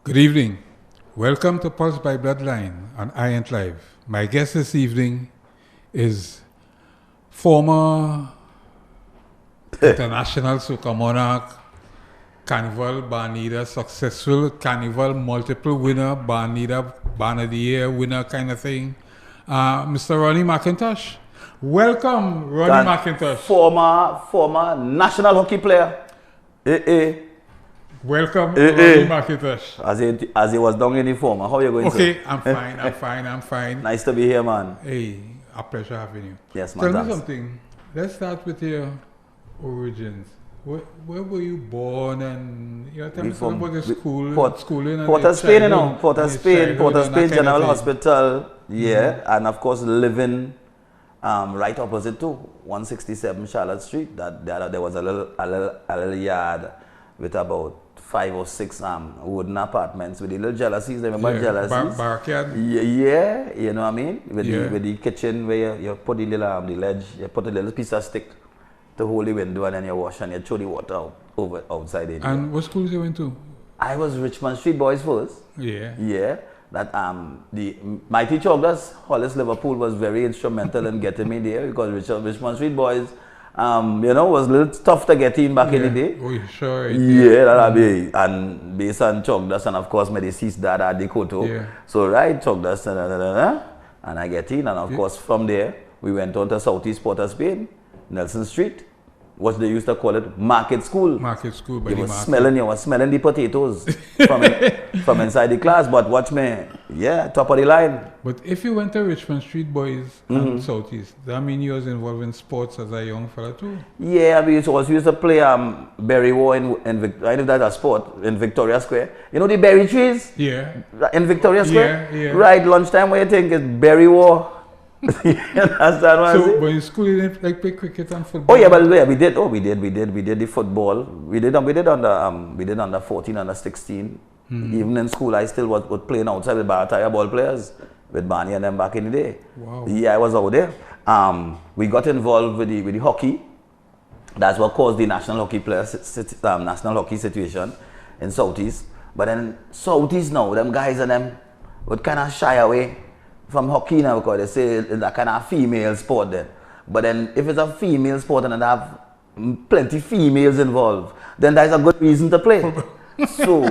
Good evening. Welcome to Pulse by Bloodline on iEnt Live. My guest this evening is former international Soca Monarch, Carnival Barn Leader, successful Carnival multiple winner, Barn Leader, Barn of the Year winner kind of thing, Mr. Ronnie McIntosh. Welcome, Ronnie McIntosh. Former national hockey player. Welcome, Ronnie McIntosh. As he was down in the former. How are you going, Okay, sir? I'm fine. Nice to be here, man. Hey, a pleasure having you. Yes, man. Tell me something. Let's start with your origins. Where were you born, and tell me something about the schooling and Port of Spain, Port of Spain General Hospital. Yeah, and of course living right opposite to 167 Charlotte Street. There was a little yard with about 5 or 6 wooden apartments with the little jealousies. Remember jealousies? Backyard. Yeah, you know what I mean? With the kitchen where you put the little the ledge, you put a little piece of stick to hold the window, and then you wash and you throw the water outside it. And what schools you went to? I was Richmond Street Boys first. Yeah. Yeah. That the Mighty Choggers, Hollis Liverpool was very instrumental in getting me there, because Richmond Street Boys was a little tough to get in back in the day. Oh, you sure? Yeah, that'll be. And based on Choggers, and of course, my deceased dad at the Koto. Yeah. So, right, Choggers, and I get in. And of course, from there, we went on to Southeast Port of Spain, Nelson Street, what they used to call it, Market School. Market School, by you the was market. smelling the potatoes from inside the class. But watch me, yeah, top of the line. But if you went to Richmond Street Boys and Southeast, that means you was involved in sports as a young fella too? Yeah, we also used to play berry war in Victoria. I know that's a sport in Victoria Square. You know the berry trees? Yeah. In Victoria Square? Yeah. Right, lunchtime, what you think is berry war? You understand what I So, say? but in school you didn't like play cricket and football? Oh yeah, well, yeah, we did the football. We did under 14, under 16. Even in school, I still was playing outside with Barataya ball players, with Barney and them back in the day. Wow. Yeah, I was out there. We got involved with the hockey. That's what caused the national hockey situation in Southeast. But then Southeast now, them guys and them would kind of shy away from hockey now, because they say it's a kind of female sport then. But then if it's a female sport and they have plenty females involved, then there's a good reason to play. So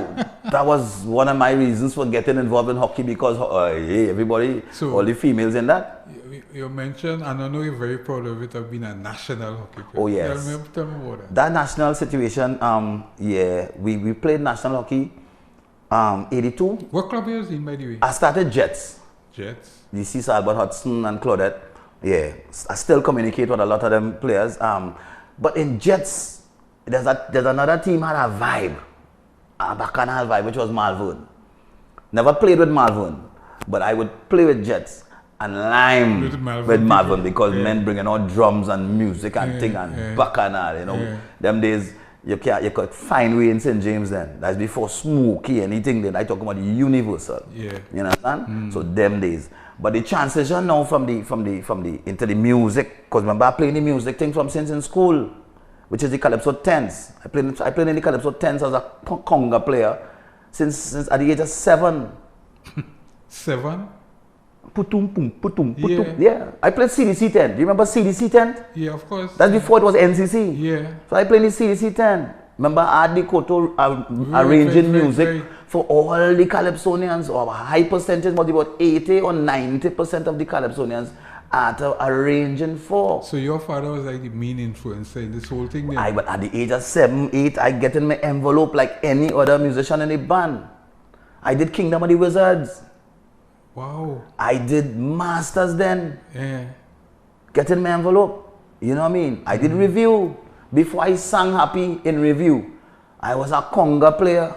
that was one of my reasons for getting involved in hockey, because hey, everybody, all the females in that. You mentioned, and I know you're very proud of it, of being a national hockey player. Oh yes. Tell me about that. That national situation, yeah, we played national hockey 82. What club you was in, by the way? I started Jets. Jets? The Cecil Albert Hudson and Claudette. Yeah, I still communicate with a lot of them players. But in Jets, there's another team had a vibe, a bacchanal vibe, which was Malvern. Never played with Malvern, but I would play with Jets and lime with Malvern, because men bringing out drums and music and thing and bacchanal, Them days, you could find way in St. James then. That's before Smokey, anything then. I talk about the Universal. Yeah. You understand? So them days. But the transition now from the into the music, because remember I playing the music thing from since in school, which is the Calypso Tens. I played in the Calypso Tens as a conga player since at the age of 7. 7? Putum. Yeah. I played CDC 10. Do you remember CDC 10? Yeah, of course. That's before it was NCC. Yeah. So I played in the CDC 10. Remember I had the Koto arranging music for all the Calypsonians, or a high percentage, maybe about 80 or 90% of the Calypsonians are arranging for. So your father was like the main influencer in this whole thing then? But at the age of 7, 8, I get in my envelope like any other musician in the band. I did Kingdom of the Wizards. Wow. I did Masters then. Yeah. Get in my envelope. You know what I mean? I did review. Before I sang Happy in review, I was a conga player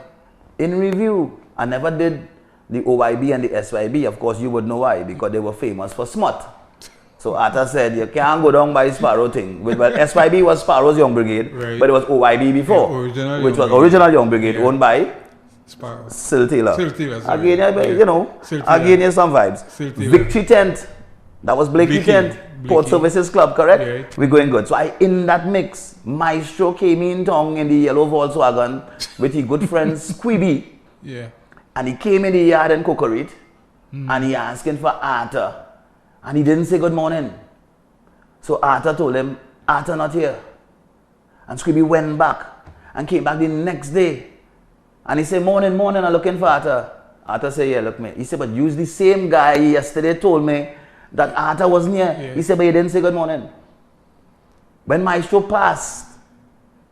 in review. I never did the OYB and the SYB. Of course, you would know why, because they were famous for smut. So Atta said, you can't go down by Sparrow thing. Well, SYB was Sparrow's Young Brigade, right. But it was OYB before, which was Original Young Brigade, owned by Sparrow. Sil Taylor. Again, Sil again, here's some vibes. Victory Tent. That was Blakey Tent. Port Services Club, correct? Right. We're going good. So in that mix, Maestro came in tongue in the yellow Volkswagen with his good friend Squeeby. Yeah. And he came in the yard in Cocorite, and he asking for Atta. And he didn't say good morning. So Atta told him, Atta not here. And Scribby went back and came back the next day. And he said, morning, morning, I'm looking for Atta. Atta said, yeah, look, me. He said, but you the same guy yesterday told me that Atta wasn't here. Yeah. He said, but he didn't say good morning. When Maestro passed,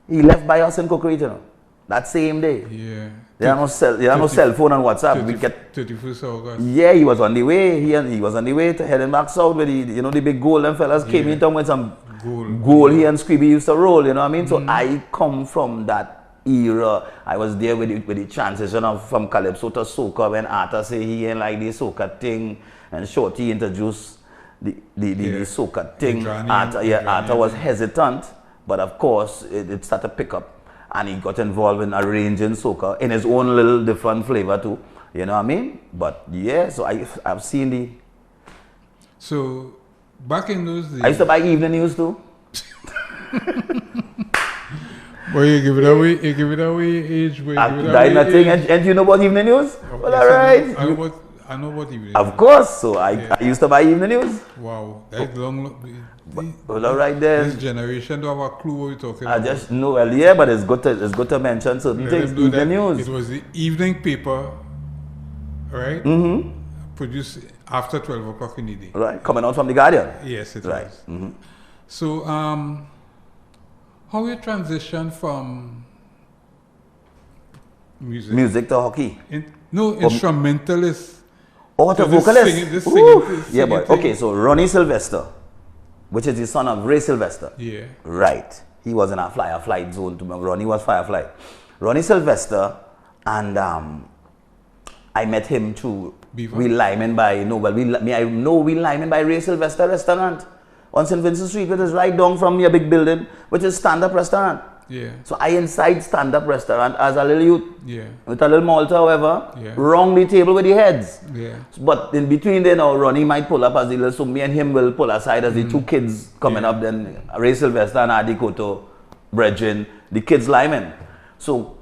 he left by us in Cocorite, you know, that same day. Yeah. There are no cell phone and WhatsApp. We get 31st August. Yeah, he was on the way. He was on the way to heading back south with the big golden fellas came in town with some goal. He and Scribby used to roll, you know what I mean? So I come from that era. I was there with the transition from Calypso to Soca when Atta say he ain't like the Soca thing and Shorty introduced the Soca thing. Atta was hesitant, but of course it started to pick up. And he got involved in arranging soca in his own little different flavor too. You know what I mean? But yeah, so I've seen the... So, back in those days... I used to buy evening news too. Well, you give it away age. Nothing. And you know about evening news? Well, yes, alright. I know what evening news. Of course. So I used to buy evening news. Wow. That's long. Well, all right then. This generation don't have a clue what you're talking about. I just know, well, yeah, but it's good to mention certain things. Evening news. It was the evening paper, right? Produced after 12 o'clock in the day. Right, coming out from the Guardian. Yes, it was. So, how you transition from music to hockey? Instrumentalist. Oh, to vocalist? This singing yeah, but okay, so Ronnie Sylvester, which is the son of Ray Sylvester. Yeah. Right. He was in a flight zone to Ronnie was Firefly. Ronnie Sylvester, and I met him through Will Lyman by I know Will Lyman by Ray Sylvester restaurant on St. Vincent Street, which is right down from your big building, which is stand-up restaurant. Yeah. So I inside stand-up restaurant as a little youth. Yeah. With a little Malta, however. Yeah. Wrong the table with the heads. Yeah. But in between there now, Ronnie might pull up as the little, so me and him will pull aside as the two kids coming up, then Ray Sylvester and Adi Koto, brethren, the kids Lyman. So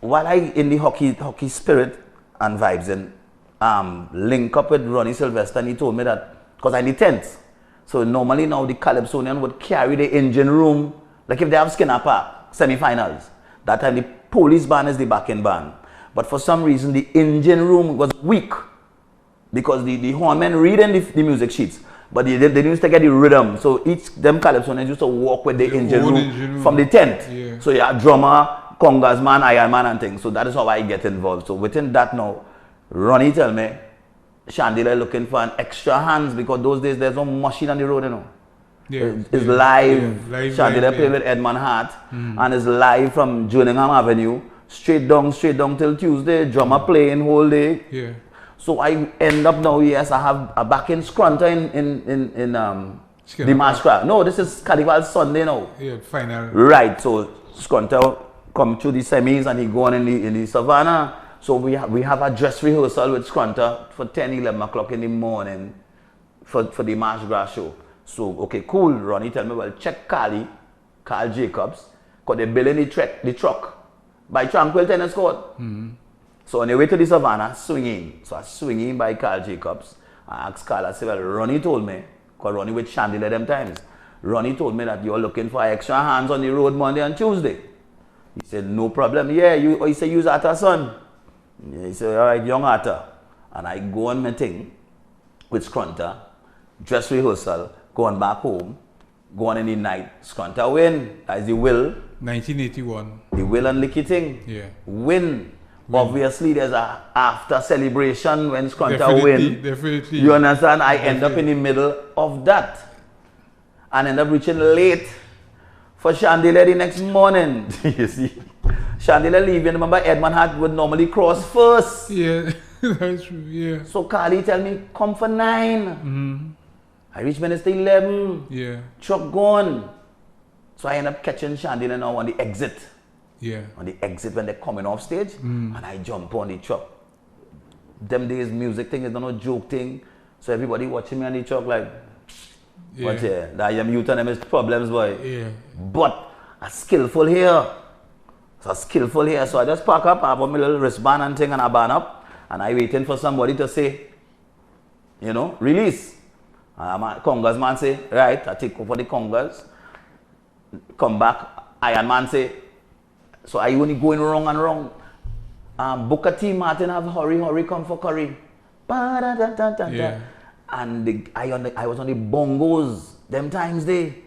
while I in the hockey spirit and vibes and link up with Ronnie Sylvester, and he told me that, because I'm the 10th. So normally now the Calypsonian would carry the engine room, like if they have Skinner Park semi-finals. That time the police band is the backing band. But for some reason the engine room was weak because the hornmen reading the music sheets, but they used to get the rhythm. So them Calypsonians used to walk with the engine room from the tent. Yeah. So you have drummer, congas man, iron man and things. So that is how I get involved. So within that now, Ronnie tell me, Chandelier looking for an extra hands because those days there's no machine on the road, you know. Yeah, it's live. Chandelier played with Edmund Hart and it's live from Jerningham Avenue straight down till Tuesday. Drummer playing whole day. Yeah. So I end up now. Yes, I have a back in Scrunter in the Masquerade. No, this is Carnival Sunday now. Yeah, final. Right. So Scrunter come to the semis and he go on in the Savannah. So we have a dress rehearsal with Scrunter for 10-11 o'clock in the morning for the Masquerade show. So, okay, cool. Ronnie tell me, well, check Carl Jacobs, because they're building the truck by Tranquil Tennis Court. So on the way to the Savannah, swinging. So I swinging by Carl Jacobs. I asked Carl, I said, well, Ronnie told me, because Ronnie with Chandelier them times, Ronnie told me that you're looking for extra hands on the road Monday and Tuesday. He said, no problem. Yeah, he said, use Atta, son. Yeah, he said, all right, young Atta. And I go on my thing with Scrunter, dress rehearsal, going back home, going in the night, Scrunter win. That's the Will. 1981. The Will and Licky thing. Yeah. Win. Obviously, there's a after celebration when Scrunter win. Definitely. You understand? I end up in the middle of that. And end up reaching late for Chandelier the next morning. You see? Chandelier leaving. Remember, Edmund Hart would normally cross first. Yeah, that's true. Yeah. So Carly tell me, come for 9. I reach Minister 11. Yeah. Truck gone. So I end up catching Chandelier now on the exit. Yeah. On the exit when they're coming off stage. And I jump on the truck. Them days music thing is not a joke thing. So everybody watching me on the truck like, what's here? That young youth and them is problems, boy. Yeah. But a skillful here. So I just pack up, I have my little wristband and thing and I band up. and I waiting for somebody to say, release. Congas man say, right, I take over the congas. Come back, Iron Man say, so are you only going wrong and wrong? Booker T. Martin have hurry, come for curry. Yeah. And I was on the bongos, them times they.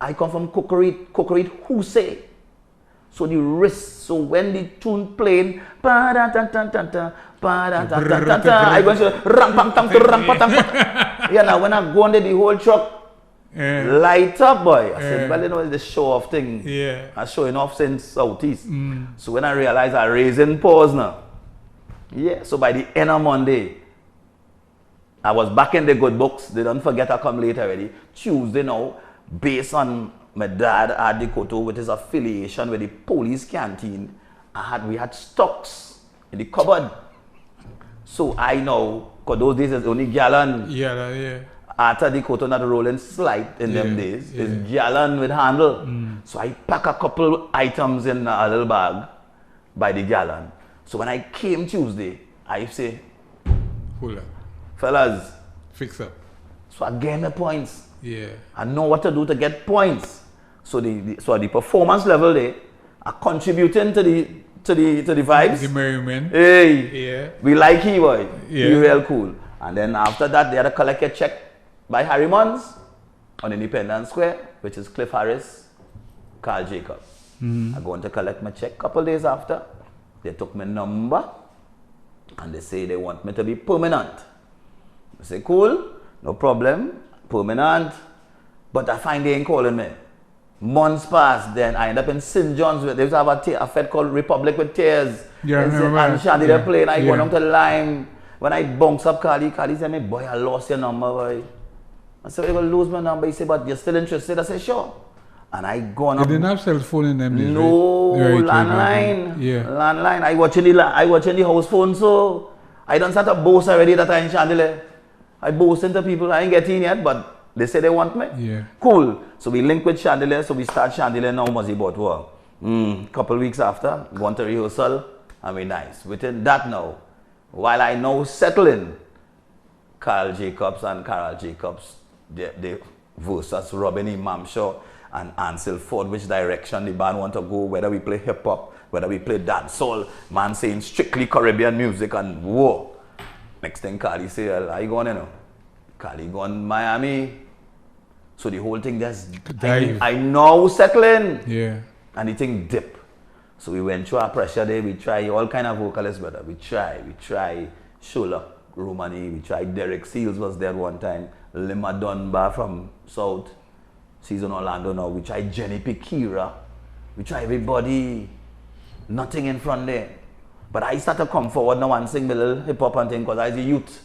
I come from Cookery, who say? So the wrist, so when the tune playing, I go to now when I go under the whole truck, light up, boy. I said, well, it's the show off thing. Yeah. I'm showing off since Southeast. So when I realized I raising pause now. Yeah, so by the end of Monday, I was back in the good books. They don't forget I come late already. Tuesday now, based on my dad at the Koto with his affiliation with the police canteen, we had stocks in the cupboard. So I know, because those days it's only gallon. Yeah. After the Koto not rolling slide in them days, it's gallon with handle. So I pack a couple items in a little bag by the gallon. So when I came Tuesday, I say, hold up. Fellas, fix up. So I gain the points. Yeah. I know what to do to get points. So the performance level there are contributing to the vibes. The merriment. Hey. Yeah. We like he boy. Yeah. He real cool. And then after that they had to collect a check by Harry Mons on Independence Square, which is Cliff Harris, Carl Jacob. I go on to collect my check. Couple days after, they took my number and they say they want me to be permanent. I say, cool, no problem, permanent. But I find they ain't calling me. Months passed, then I end up in St. John's. They used to have a fed called Republic with Tears. Yeah, and Shandy they're playing. I go down to Lime. When I bounce up Carly said, me, boy, I lost your number, boy. I said, you're going to lose my number. He said, but you're still interested? I said, sure. And I go on. You didn't have cell phone in them days, no, right? landline. Yeah. Landline. I watching the house phone, so I done start a boast already that I in Chandelier. I boast into people. I ain't getting yet, but they say they want me. Yeah. Cool. So we link with Chandelier. So we start Chandelier now, Muzzy Botwa. Couple weeks after, go on to rehearsal, and we nice. Within that now, while I now settling, Carl Jacobs and Carol Jacobs, they versus Robin Imam Shaw and Ansel Ford, which direction the band want to go, whether we play hip hop, whether we play dancehall, man saying strictly Caribbean music, and whoa. Next thing Carly say, well, are you going, Carly gone Miami. So the whole thing just I now settling. Yeah. And the thing dip. So we went through our pressure there. We try all kind of vocalists, brother. We try Shola Romani. We tried Derek Seals was there one time. Lima Dunbar from South. She's in Orlando now. We tried Jenny Pikira. We try everybody. Nothing in front there. But I start to come forward now and sing the little hip hop and thing because I was a youth.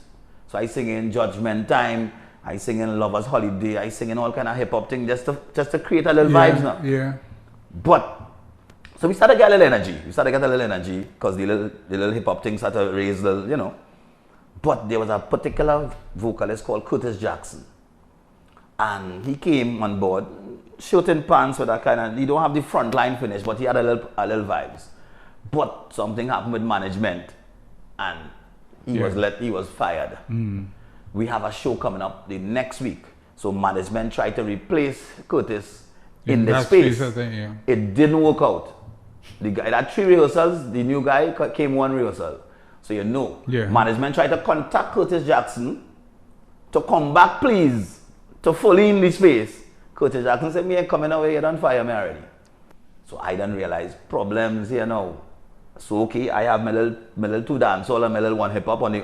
So I sing in Judgment Time. I sing in Lover's Holiday. I sing in all kind of hip hop thing just to create a little vibes now. Yeah. But so we started to get a little energy. Because the little hip hop thing started to raise the, But there was a particular vocalist called Curtis Jackson. And he came on board, shirt and pants with that kind of, he don't have the front line finish, but he had a little vibes. But something happened with management and he was fired. We have a show coming up the next week. So management tried to replace Curtis in the space. It didn't work out. The guy had 3 rehearsals, the new guy came 1 rehearsal. So management tried to contact Curtis Jackson to come back, please, to fully in the space. Curtis Jackson said, me ain't coming away, you don't fire me already. So I didn't realize problems here now. So okay, I have my little 2 dancehall and my little 1 hip hop on the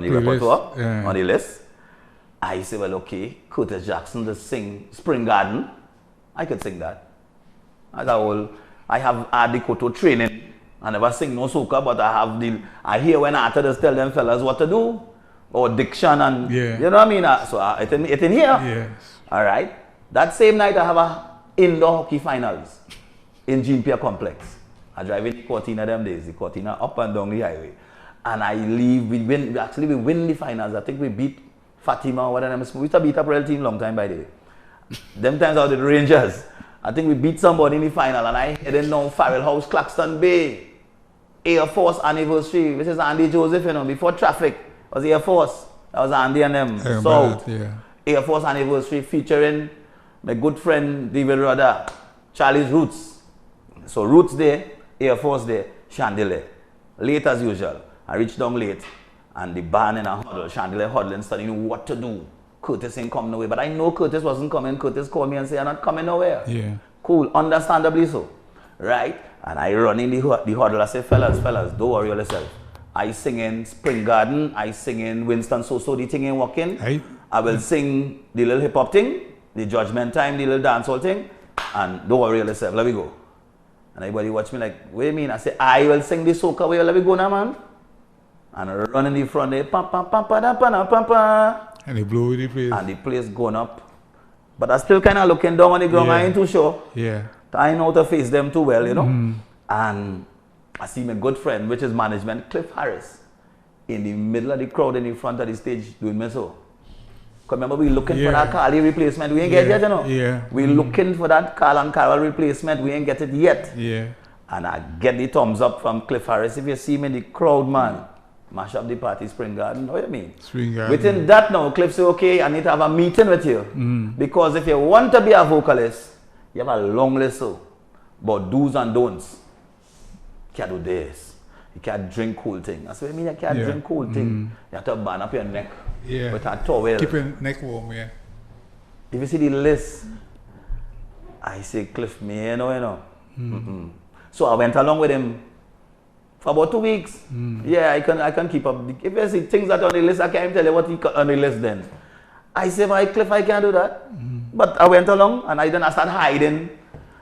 repertoire, on the list. I say, well, okay, Curtis Jackson to sing Spring Garden. I could sing that. I have Adi Koto training. I never sing no soca, but I hear when Atta just tell them fellas what to do, or diction and you know what I mean. So it's in here. Yes. All right. That same night I have a indoor hockey finals in Jean Pierre Complex. I drive in the Cortina them days, the Cortina up and down the highway. And I leave, we win the finals. I think we beat Fatima or whatever. We used to beat a real team long time by the way. Them times out with the Rangers. I think we beat somebody in the final and I headed down Farrell House, Claxton Bay. Air Force anniversary, which is Andy Joseph, you know, before Traffic was Air Force. That was Andy and them. So, Air Force anniversary featuring my good friend David Rudder, Charlie's Roots. So Roots there, Air Force there, Chandelier. Late as usual. I reached down late and the band in a huddle, Chandelier huddling, studying what to do. Curtis ain't come nowhere. But I know Curtis wasn't coming. Curtis called me and said, "You're not coming nowhere." Yeah. Cool, understandably so. Right? And I run in the huddle. I say, fellas, don't worry yourself. I sing in Spring Garden. I sing in Winston So the thing ain't working. I will sing the little hip hop thing, the Judgment Time, the little dancehall thing. And don't worry yourself. Let me go. And everybody watch me like, what do you mean? I say, I will sing the soca way. Let me go now, man. And I run in the front there. Pa, pa, pa, pa, da, pa, da, pa, pa. And they blew the place. And the place going up. But I still kind of looking down on the ground. I ain't too sure. Yeah. I know how to face them too well, you know. And I see my good friend, which is management, Cliff Harris, in the middle of the crowd in the front of the stage doing me so. Because remember, we looking for that Carly replacement. We ain't get it yet, you know. Yeah. We looking for that Carl and Carol replacement. We ain't get it yet. Yeah. And I get the thumbs up from Cliff Harris. If you see me in the crowd, man, mash up the party, Spring Garden. What do you mean? Spring Garden. Within that now, Cliff say, okay, I need to have a meeting with you. Because if you want to be a vocalist, you have a long list about do's and don'ts. You can't do this. You can't drink cool thing. I said, I mean, you can't drink cool thing. You have to band up your neck with a towel. Keep your neck warm, yeah. If you see the list, I say, Cliff, me, you know. So I went along with him for about 2 weeks. Yeah, I can keep up. If you see things that are on the list, I can't even tell you what he got on the list then. I say, my Cliff, I can't do that. But I went along and I started hiding.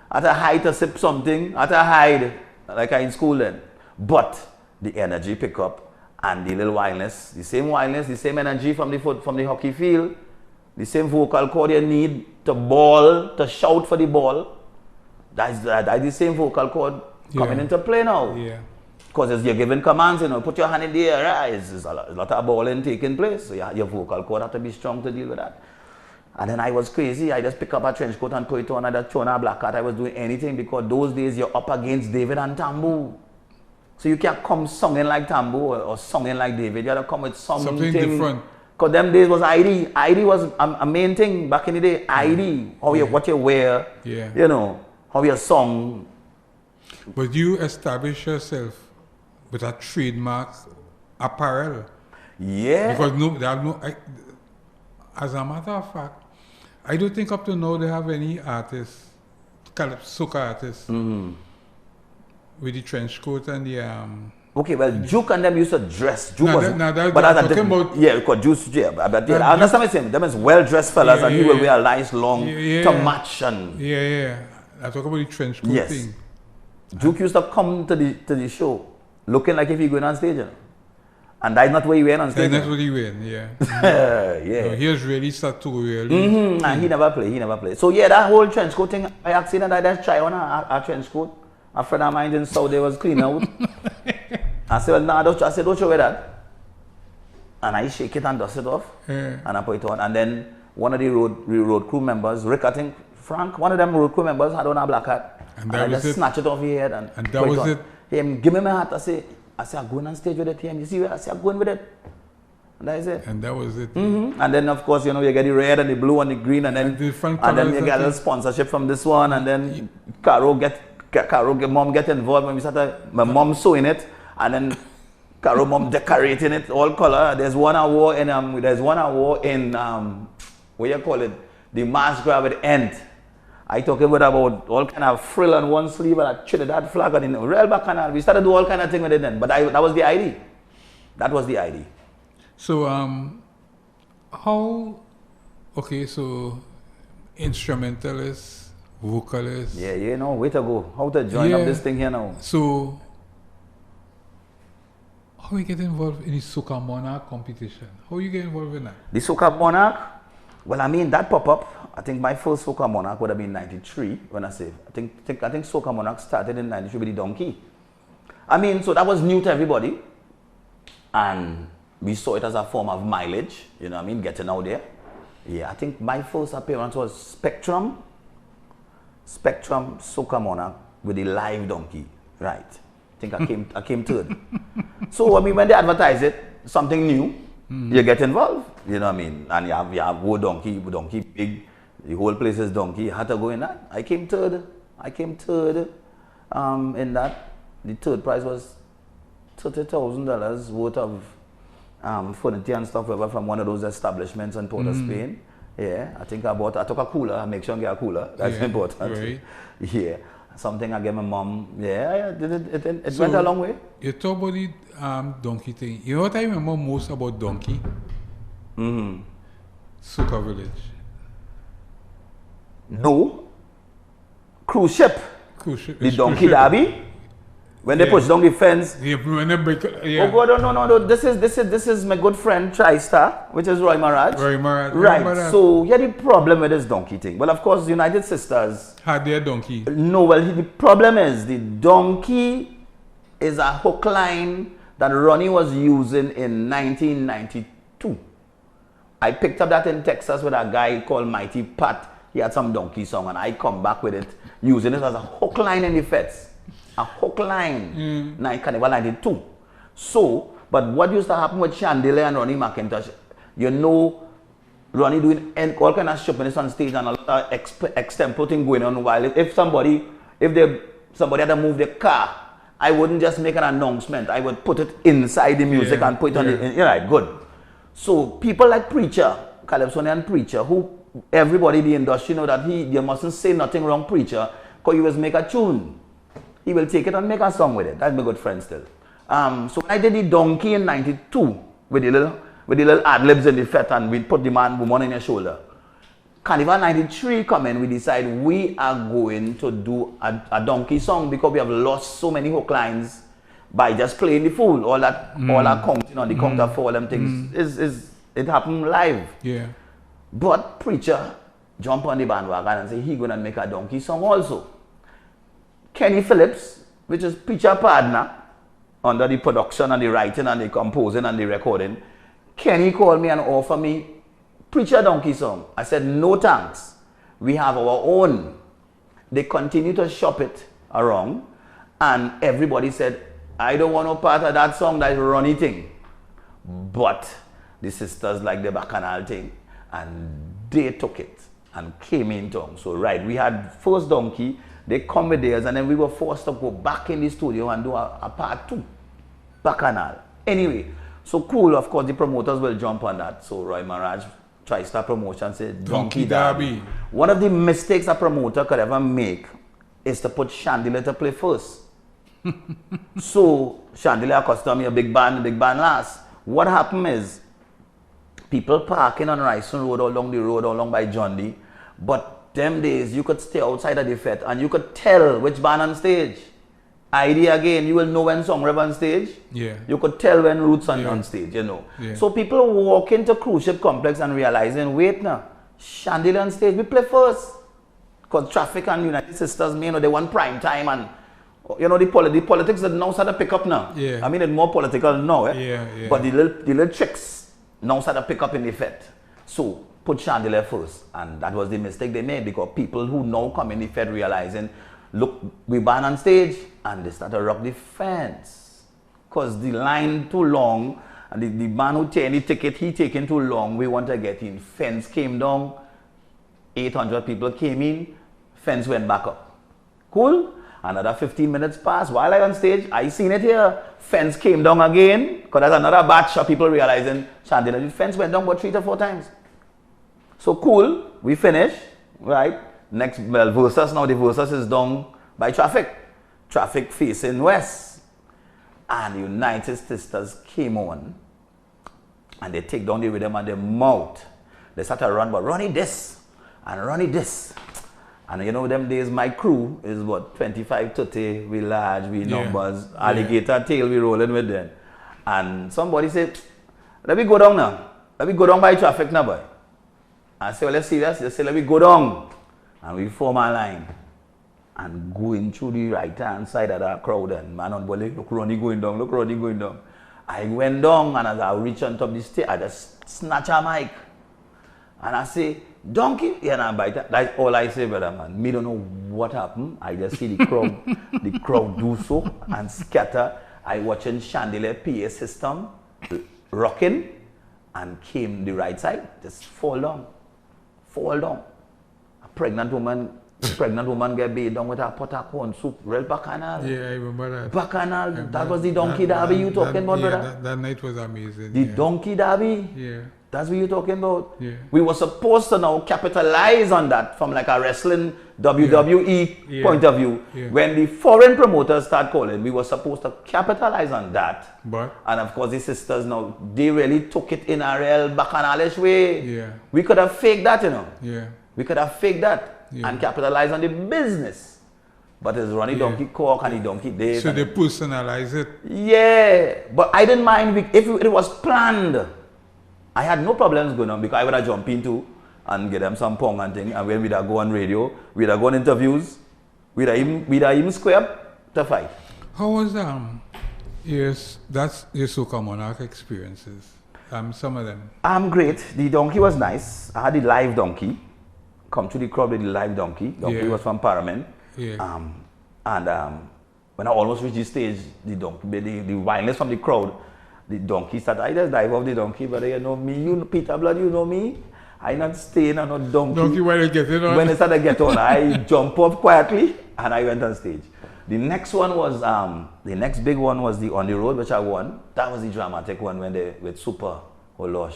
I had to hide to sip something. I had to hide, like I in school then. But the energy pick up and the little wildness, the same energy from the hockey field, the same vocal cord you need to ball, to shout for the ball. That's the same vocal cord coming into play now. Yeah. Because you're giving commands, you know, put your hand in the air, right? It's a lot of balling taking place. So your vocal cord have to be strong to deal with that. And then I was crazy. I just pick up a trench coat and put it on. I just throw on a black hat. I was doing anything because those days you're up against David and Tambu. So you can't come singing like Tambu or singing like David. You have to come with something different. Because them days was ID. ID was a main thing back in the day. ID, what you wear, you know, how you song. But you establish yourself with a trademark apparel. Yeah. Because as a matter of fact, I don't think up to now they have any artists, soca artists, with the trench coat and the Okay, well, Juke and them used to dress. Juke was, but I'm talking about because Juke, I understand what I'm saying. Them is well-dressed fellas, and he will wear a nice long to match and. I talk about the trench coat thing. Juke used to come to the show looking like if he going on stage, you know? And that's not what he went on stage. That's what he went, yeah. Yeah. No, he was really sartorial. And he never played. So yeah, that whole trench coat thing, I accident I just tried on a trench coat. A friend of mine in Saudi was clean out. I said, well, nah, don't show me that. And I shake it and dust it off. And I put it on. And then one of the road crew members, Rick, I think, Frank, one of them road crew members had on a black hat. And I just snatch it off his head and that was it. Him, give me my hat. I say, I'm going on stage with it. You see where I say, I'm going with it. And that is it. And that was it. And then, of course, you know, you get the red and the blue and the green. And then you get a little sponsorship from this one. And then mom get involved when we started. My mom sewing it. And then Caro mom decorating it all color. There's one I wore in what you call it? The Masquerade with iEnt. I talk about all kind of frill on one sleeve and a Trinidad flag and in real bacchanal. We started to do all kind of thing with it then. But that was the ID. That was the ID. So so instrumentalists, vocalists. Yeah, you know, way to go. How to join up this thing here now. So how you get involved in the Soca Monarch competition? How you get involved in that? The Soca Monarch? Well, I mean, that pop-up, I think my first Soca Monarch would have been 93, when I say. I think Soca Monarch started in 93 with the donkey. I mean, so that was new to everybody. And we saw it as a form of mileage, you know what I mean, getting out there. Yeah, I think my first appearance was Spectrum Soca Monarch with the live donkey, right. think I came third. So I mean, when they advertise it, something new, you get involved. You know what I mean? And you have go donkey big. The whole place is donkey. You had to go in that. I came third. In that. The third prize was $30,000 worth of furniture and stuff whatever from one of those establishments in Port of Spain. Yeah, I took a cooler. I make sure I get a cooler. That's important. Right. Yeah. Something I gave my mom. Yeah, it went a long way. You talk about the donkey thing. You know what I remember most about donkey? Soca Village. No. Cruise ship. The donkey ship. derby. When they push down the fence. Yeah, when they break, Oh God, no. This is my good friend TriStar, which is Roy Maraj. Right. So yeah, the problem with this donkey thing. Well, of course, United Sisters had their donkey. No, well, the problem is the donkey is a hook line that Ronnie was using in 1992. I picked up that in Texas with a guy called Mighty Pat. He had some donkey song, and I come back with it, using it as a hook line in the feds. A hook line, Carnival 92. So, but what used to happen with Chandelier and Ronnie McIntosh, you know, Ronnie doing all kind of shopping on stage and a lot of extempore thing going on. While if somebody had to move their car, I wouldn't just make an announcement. I would put it inside the music and put it on the, right, good. So people like Preacher, Calypsonian Preacher, who everybody in the industry know that you mustn't say nothing wrong, Preacher, because he was make a tune. He will take it and make a song with it. That's my good friend still. So when I did the donkey in 92 with the little ad-libs in the fet and we put the woman in your shoulder. Carnival 93 come in, we decide we are going to do a donkey song because we have lost so many hook lines by just playing the fool. All that counting on the counter for all them things it happened live. Yeah. But Preacher jump on the bandwagon and say he gonna make a donkey song also. Kenny Phillips, which is Preacher partner, under the production and the writing and the composing and the recording, Kenny called me and offered me Preacher donkey song. I said, no thanks. We have our own. They continue to shop it around and everybody said, I don't want no part of that song, that Ronnie thing. But the sisters like the Bacchanal thing and they took it and came in town. So right, we had first donkey, they come with theirs and then we were forced to go back in the studio and do a part 2. Bacchanal. Anyway, so cool, of course the promoters will jump on that. So Roy Maraj, TriStar Promotion said Donkey Derby. One of the mistakes a promoter could ever make is to put Chandelier to play first. So Chandelier custom me a big band last. What happened is people parking on Ryson Road or along the road or along by John D. But them days you could stay outside of the fete and you could tell which band on stage. Idea again, you will know when Songrev on stage. Yeah. You could tell when Roots on stage, you know. Yeah. So people walk into Cruise Ship Complex and realizing, wait now, Chandelier on stage, we play first. Because Traffic and United Sisters, you know, they want prime time and you know the politics that now start to pick up now. Yeah. I mean it's more political now, eh? Yeah. But the little tricks now start to pick up in the fete. So put Chandelier first, and that was the mistake they made because people who now come in the fed realizing, look, we ban on stage, and they start to rock the fence. Because the line too long, and the man who take the ticket, he taking too long, we want to get in. Fence came down, 800 people came in, fence went back up. Cool? Another 15 minutes passed. While I on stage, I seen it here. Fence came down again, because there's another batch of people realizing, Chandelier, the fence went down about 3 to 4 times. So cool, we finish, right? Next, well, Versus now, the Versus is down by Traffic. Traffic facing west. And the United Sisters came on and they take down the rhythm and their mouth. They start to run, but Ronnie this and Ronnie this. And you know, them days, my crew is what, 25, 30, we large, we numbers, alligator tail, we rolling with them. And somebody said, let me go down now. Let me go down by Traffic now, boy. I say, well, let's see this. They say, let me go down. And we form a line. And going through the right-hand side of that crowd. And man on body, look Ronnie going down, look Ronnie going down. I went down and as I reach on top of the stage, I just snatch a mic. And I say, donkey. Yeah, and I bite it. That's all I say, brother, man. Me don't know what happened. I just see the crowd do so and scatter. I watching chandelier PA system rocking and came the right side, just fall down. A pregnant woman get bathed down with a pot of corn soup, real bacchanal. Yeah, I remember that. Bacchanal, that was the donkey derby you talking about, brother? That night was amazing. The donkey derby? Yeah. That's what you're talking about? Yeah. We were supposed to now capitalize on that from like a wrestling WWE point of view. Yeah. When the foreign promoters start calling, we were supposed to capitalize on that. But? And of course the sisters now, they really took it in a real bacchanalish way. Yeah. We could have faked that, you know. Yeah. We could have faked that and capitalized on the business. But it's Ronnie Donkey Cork and the Donkey Dave. So they personalize it. Yeah. But I didn't mind if it was planned. I had no problems going on because I would have jumped into and get them some pong and thing. And when we'd have go on radio, we'd have go on interviews, we'd have even square up to fight. How was yes, that's your Soca Monarch experiences. Some of them. Great. The donkey was nice. I had the live donkey. Come to the crowd with the live donkey. Donkey was from Parliament. Yeah. When I almost reached the stage, the wildness from the crowd, the donkey started. I just dive off the donkey, but you know me, you know Peter Blood, you know me. I not staying on a donkey. Donkey when they get on. When they started to get on, I jump up quietly and I went on stage. The next one was the next big one was the On the Road, which I won. That was the dramatic one when they with Super Olosh,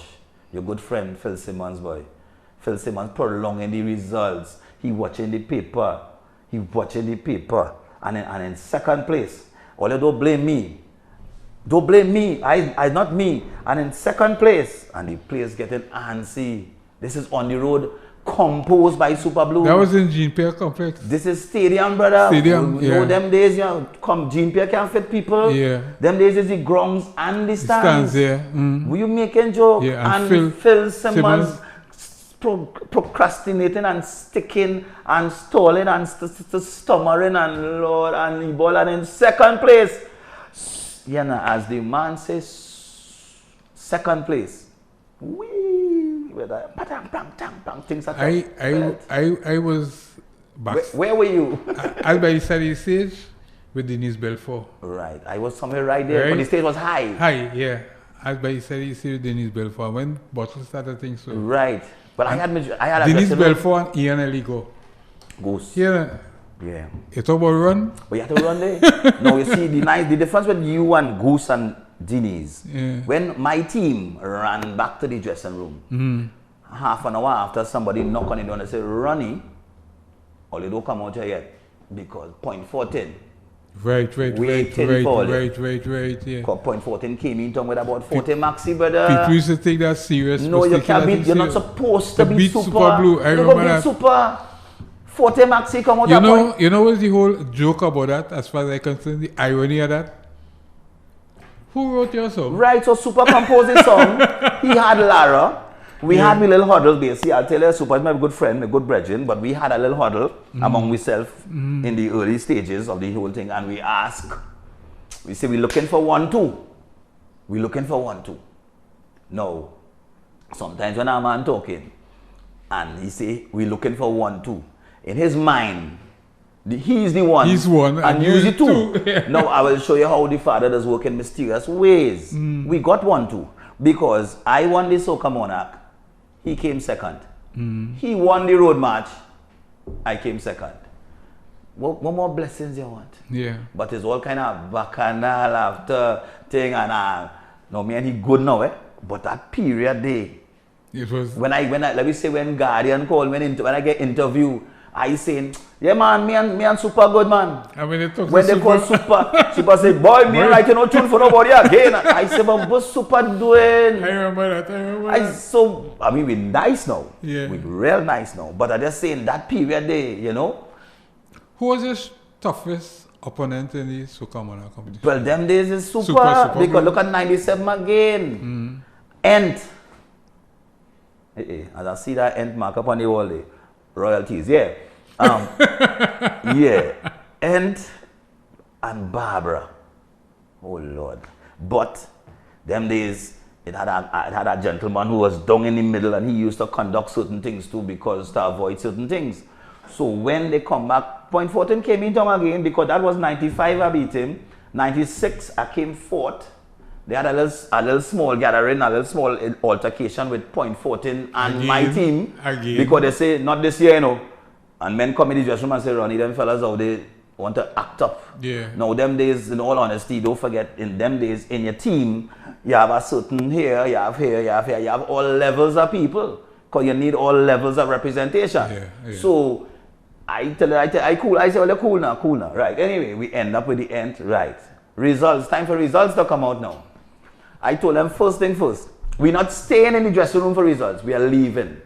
your good friend Phil Simmons boy. Phil Simmons prolonging the results. He watching the paper. And in second place. Although don't blame me. Don't blame me. I not me. And in second place, and the place getting antsy. This is On the Road, composed by Super Blue. That was in Jean Pierre Complex. This is Stadium, brother. Stadium, you know, them days, Jean Pierre can't fit people. Yeah. Them days is the grounds and the stands. Yeah. Were you making joke? Yeah, and Phil Simmons procrastinating and sticking and stalling and stammering and Lord and the ball and in second place. You know, as the man says, second place. Things are I was back. Where were you? I was by the side of the stage with Denise Belfort. Right. I was somewhere right there, but the stage was high. High, yeah. I was by the side of the stage with Denise Belfort when bottles started things so. Right. But I had a Denise Belfort and Ian Eligo. Goose. Yeah. Yeah. You talk about run? But you have to run there. No, you see the difference with you and Goose and Denise. Yeah. When my team ran back to the dressing room, half an hour after somebody knocked on the door and said, Ronnie, or you don't come out here yet because point 14. Right, yeah. Point 14 came in talking with about 40 maxi, brother. People used to take that serious. No, you can't beat, you're not supposed to beat Super Blue. I remember that. Super. 40 maxi come out You know what's the whole joke about that as far as I concerned, the irony of that? Who wrote your song? Right, so Super composed his song. He had Lara. We had my little huddle basically. I'll tell you, Super is my good friend, my good brethren, but we had a little huddle among ourselves in the early stages of the whole thing, and we say, we're looking for 1-2. We're looking for 1-2. No. Sometimes when a man talking, and he say, we're looking for 1-2. In his mind, he's the one. He's one. And use the two. Yeah. Now I will show you how the Father does work in mysterious ways. We got 1-2 because I won the Soca Monarch. He came second. He won the road match. I came second. What more blessings you want? Yeah. But it's all kind of bacchanal after thing and no me and he good now, eh? But that period day. It was when I let me say when Guardian called when I get interview, I saying, yeah man, me and Super good man. I mean, when they call Super say, boy, me writing no tune for nobody again. I say, but what's Super doing? I remember that. So I mean, we're nice now. Yeah. We're real nice now. But I just saying that period day, you know. Who was your toughest opponent in the Soca Monarch competition? Well, them days is Super because look at 97 again. iEnt. As I see that iEnt mark up on the wall there. Royalties, yeah. Yeah. iEnt and Barbara. Oh Lord. But them days it had a gentleman who was down in the middle and he used to conduct certain things too because to avoid certain things. So when they come back Point Fortin came in town again because that was 95 I beat him. 96 I came fourth. They had a little small gathering, a little small altercation with Point Fortin and again, my team. Again. Because they say, not this year, you know. And men come in the dressing room and say, Ronnie, them fellas out there want to act up. Yeah. Now, them days, in all honesty, don't forget, in them days, in your team, you have a certain here, you have here, you have here, you have all levels of people. Because you need all levels of representation. Yeah. So, I tell her, I cool. I say, well, you're cool now. Right. Anyway, we end up with the end. Right. Results. Time for results to come out now. I told them first thing first. We're not staying in the dressing room for results. We are leaving.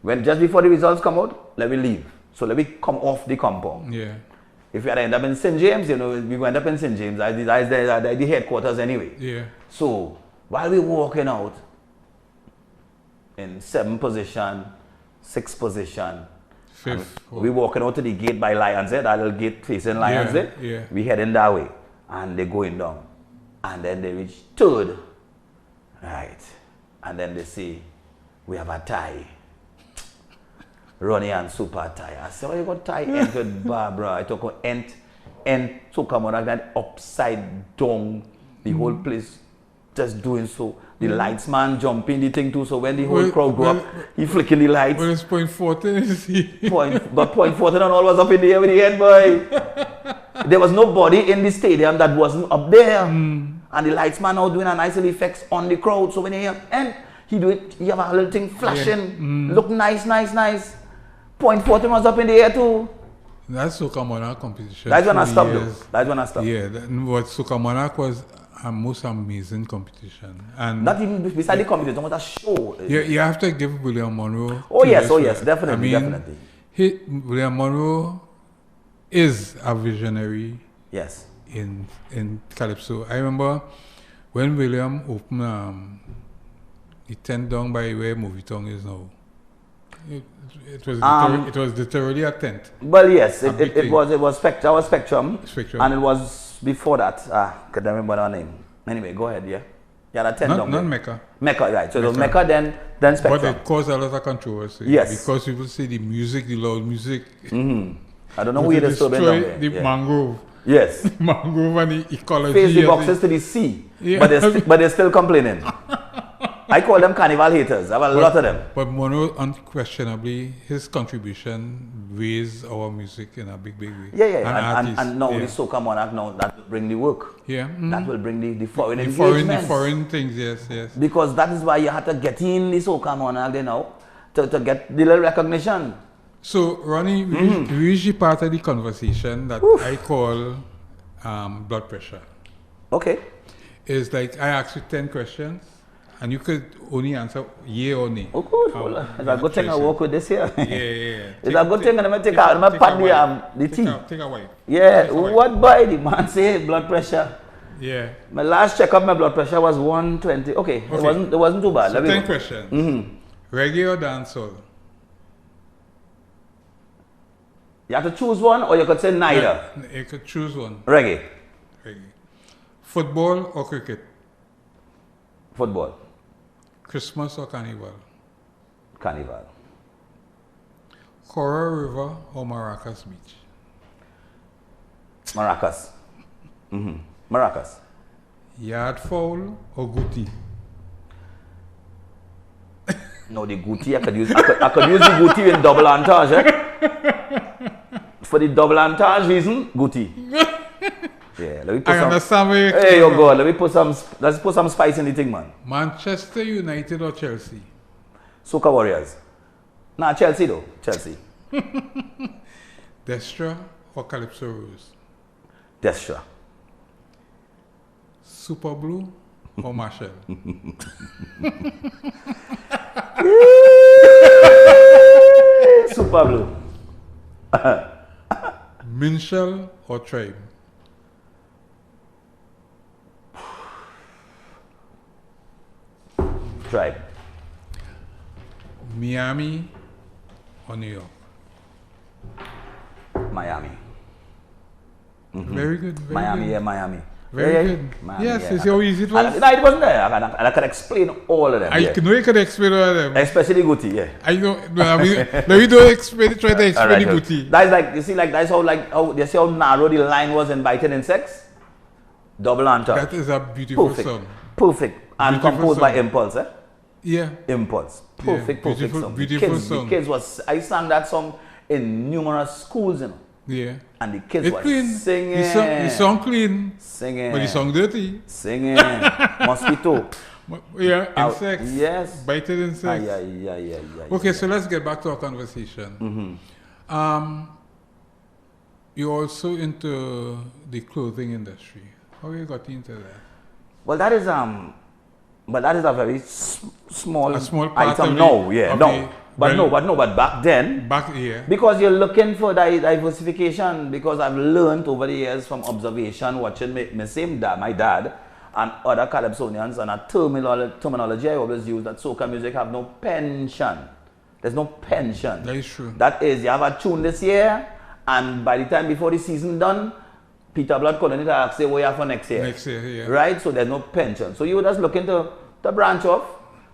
When just before the results come out, let me leave. So let me come off the compound. Yeah. If we had to end up in St. James, you know, we end up in St. James. I the headquarters anyway. Yeah. So while we're walking out in 7th position, 6th position, 5th. we walking out to the gate by Lions Head, that little gate facing Lions Head. Yeah. We heading that way. And they're going down. And then they reach 3rd. Right. And then they say, we have a tie. Ronnie and Super tie. I said, why you got tie Ent with Barbara? I talk about Ent, Soca Monarch, that upside down. The whole place just doing so. The lights man jumping the thing too. So when the whole crowd go up, he flicking the lights. Well, it's Point Fortin, is he? But Point Fortin and all was up in the air with the Ent boy. There was nobody in the stadium that wasn't up there. And the lights man now doing a nice little effects on the crowd. So when you hear Ent, he do it, he have a little thing flashing. Look nice. Point Fortin was up in the air too. That's Soca Monarch competition. That's when I stopped though. That's when I stopped. Yeah, what Soca Monarch was a most amazing competition. And not even beside the competition, what a show. Yeah, you have to give William Monroe. Oh yes, definitely, definitely. William Monroe is a visionary. Yes. In Calypso. I remember when William opened the tent down by where Movie Town is now. It was literally a tent. Well, yes, it was Spectrum, and it was before that. Can't remember her name. Anyway, go ahead. Yeah, a tent down there. Not Mecca. Mecca, right? So it was Mecca, then Spectrum. But it caused a lot of controversy. Yes, because people say the loud music. I don't know who it is down there. The mangrove. Yes. The mangrove and the ecology. Face the boxes to the sea. Yeah. But they're still complaining. I call them Carnival haters. I have a lot of them. But Monroe, unquestionably, his contribution raised our music in a big way. Yeah. And now the Soca Monarch, now that will bring the work. Yeah. That will bring the foreign engagements. The foreign things, yes. Because that is why you have to get in the Soca Monarch, you know, to get the little recognition. So, Ronnie, we reached the part of the conversation that I call blood pressure. Okay. It's like I ask you 10 questions. And you could only answer yea or nay. Oh, good. It's a good thing I work with this here. Yeah. It's a good thing I'm going to take out. I'm going to pat the tea. Take a wipe. Yeah. What boy? The man say blood pressure. Yeah. My last checkup, my blood pressure was 120. Okay. It wasn't too bad. So 10 questions. Reggae or dancehall? You have to choose one, or you could say neither. You could choose one. Reggae. Football or cricket? Football. Christmas or Carnival? Carnival. Coral River or Maracas Beach? Maracas. Maracas. Yard fowl or Guti? No, the Guti I could use the Guti in double entage. For the double entage reason, Guti. Yeah, let me put I understand where you're Hey, oh God, let's put some spice in the thing, man. Manchester United or Chelsea? Soca Warriors. Nah, Chelsea though. Chelsea. Destra or Calypso Rose? Destra. Super Blue or Marshall? Super Blue. Minshall or Tribe? Tribe. Miami or New York? Miami. Very good. Miami. Very good. Man, yes, yeah. you see how easy it was? No, it wasn't there. I can explain all of them. I know you can explain all of them. Especially Guti, yeah. I know. No, we don't explain. Try to explain the booty. That's like, you see, like that's how you see how narrow the line was in Biting Insects. Double entendre. That is a beautiful Perfect. song. Perfect. And Beautiful composed song. by Impulse, eh? Yeah. Impulse. Perfect, Yeah, perfect song. beautiful song. The kids was, I sang that song in numerous schools, you know. Yeah. And the kids were clean. singing. The song clean. Singing. But the song dirty. Singing. Mosquito. Yeah, insects. Yes. Bited insects. Yeah. Okay, so let's get back to our conversation. You're also into the clothing industry. How you got into that? Well, that is a very small part item of now. the, Yeah, of no. the, But back then, because you're looking for diversification, because I've learned over the years from observation, watching my dad and other Calypsonians, and a terminology I always use, that soca music have no pension. There's no pension. That is true. That is, you have a tune this year, and by the time before the season done, Peter Blood calling it and say what you have for next year. Next year, yeah. Right? So there's no pension. So you were just looking to branch off.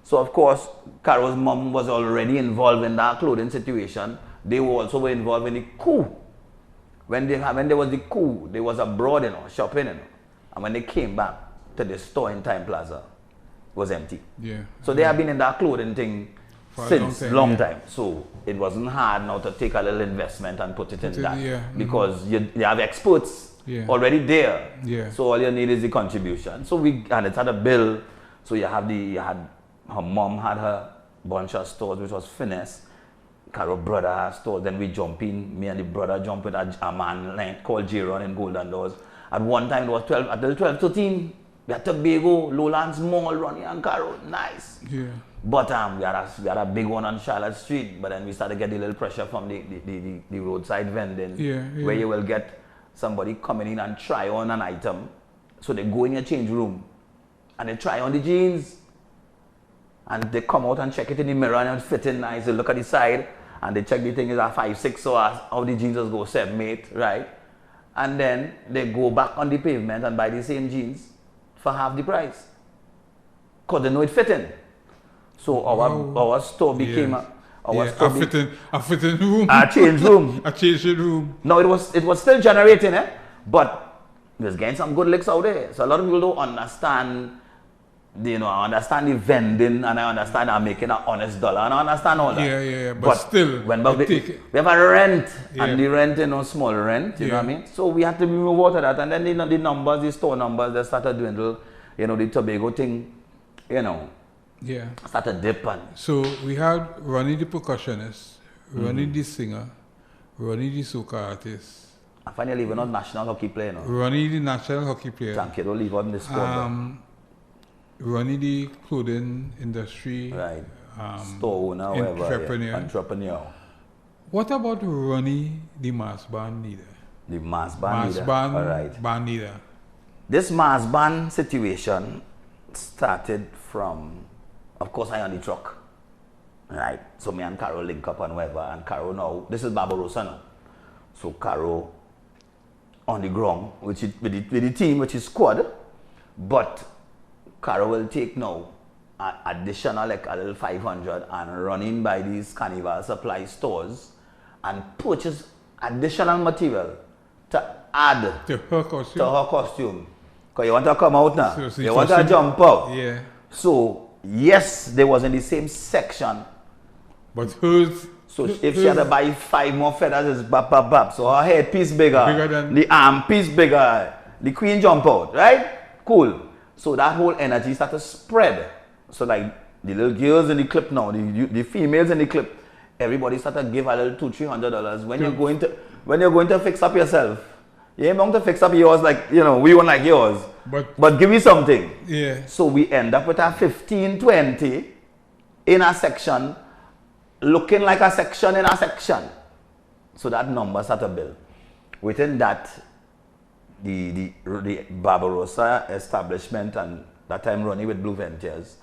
So of course, Carol's mom was already involved in that clothing situation. They were also involved in the coup. When there was the coup, there was abroad, shopping, And when they came back to the store in Time Plaza, it was empty. Yeah. So they have been in that clothing thing for since a long time. So it wasn't hard now to take a little investment and put it in that. Because you have experts already there. Yeah. So all you need is the contribution. So and it's had a bill. So her mom had her bunch of stores, which was Finesse. Carol brother had stores. Then we jump in. Me and the brother jump with a man called J-Ron in Golden Doors. At one time it was 12, 13. We had Tobago, Lowlands Mall, Ronnie and Carol. Nice. Yeah. But we had a big one on Charlotte Street. But then we started getting a little pressure from the roadside vending. Where you will get somebody coming in and try on an item. So they go in your change room and they try on the jeans. And they come out and check it in the mirror and it's fitting nice. They look at the side and they check the thing is a 5, 6, so how the jeans just go 7, 8, right? And then they go back on the pavement and buy the same jeans for half the price. Because they know it fitting. So our store became a fitting room. A change room. A changing room. No, it was still generating, but it was getting some good licks out there. So a lot of people don't understand. I understand the vending and I understand I'm making an honest dollar and I understand all that. Yeah. But still, we have a rent and the rent, small rent, you know what I mean? So we had to move out of that, and then the numbers, the store numbers, they started dwindle. The Tobago thing, started dip. So we had Ronnie the percussionist, Ronnie the singer, Ronnie the soca artist. And finally, we're not national hockey player, Ronnie the national hockey player. Thank you, don't leave on the spot. Running the clothing industry, right? Store owner, entrepreneur. What about Ronnie, the mass band leader? The mass band leader. All right. Band leader. This mass band situation started from, of course, I on the truck, right? So me and Carol link up and whatever, and Carol now, this is Barbarossa now. So Carol on the ground, with the team, which is squad, but Carol will take now additional like a little 500 and run in by these Carnival supply stores and purchase additional material to add to her costume. Because you want to come out now. So you want to jump out. Yeah. So yes, they was in the same section. But who's so if she had to buy 5 more feathers, it's bap bap bap. So her head piece bigger than the arm piece bigger. The queen jump out, right? Cool. So that whole energy started to spread. So like the little girls in the clip now, the females in the clip, everybody started to give a little $200-300 when you're going to fix up yourself. You ain't going to fix up yours like we won't like yours. But give me something. Yeah. So we end up with a 15-20 in a section, looking like a section in a section. So that number started to build. Within that, the Barbarossa establishment and that time Ronnie with Blue Ventures,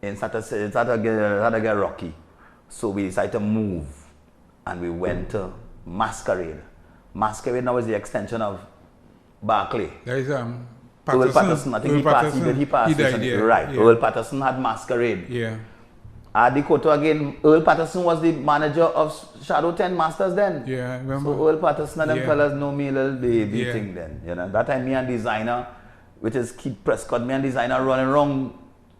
it started to get rocky. So we decided to move and we went to Masquerade. Masquerade now is the extension of Barclay. There is Earl Patterson, I think he passed. He passed. He died, recently. yeah. Right. Yeah. Earl Patterson had Masquerade. Yeah. Adikoto again. Earl Patterson was the manager of Shadow 10 Masters then. Yeah, I remember. So Earl Patterson and them Yeah. fellas know me little baby Yeah. thing then. You know, that time me and designer, which is Keith Prescott, me and designer running around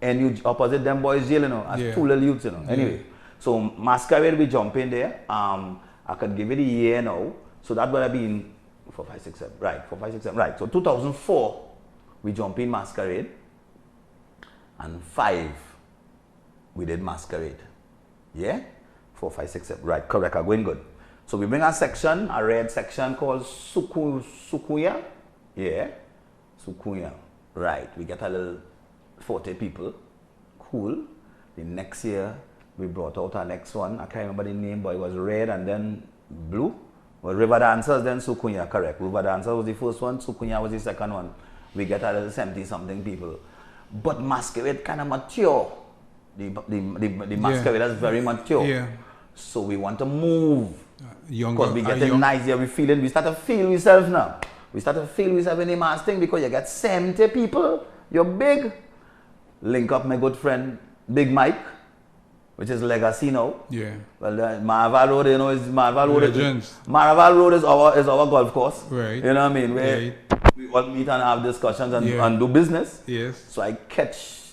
and opposite them boys jail, you know, as Yeah. two little youths, you know. Anyway, so Masquerade we jump in there. I could give it a year now. So that would have been 4, 5, 6, 7. Right, 4, 5, 6, 7. Right. So 2004, we jump in Masquerade. And 5, we did Masquerade. Yeah? 4, 5, 6, 7. Right, correct. I'm going good. So we bring a section, a red section called Sukuya. Yeah? Sukuya. Right. We get a little 40 people. Cool. The next year, we brought out our next one. I can't remember the name, but it was red and then blue. Well, River Dancers, then Sukuya, correct. River Dancers was the first one, Sukuya was the second one. We get a little 70-something people. But Masquerade kind of mature. The Masquerade is very mature. Yeah. So we want to move. Younger. Because we getting nice here, we start to feel ourselves now. We start to feel ourselves in the mass thing because you get 70 people. You're big. Link up my good friend, Big Mike, which is legacy now. Yeah. Well, Maraval Road, you know, is Maraval Road. Legends. Maraval Road is our golf course. Right. You know what I mean? Where Right. we all meet and have discussions and, Yeah. and do business. Yes. So I catch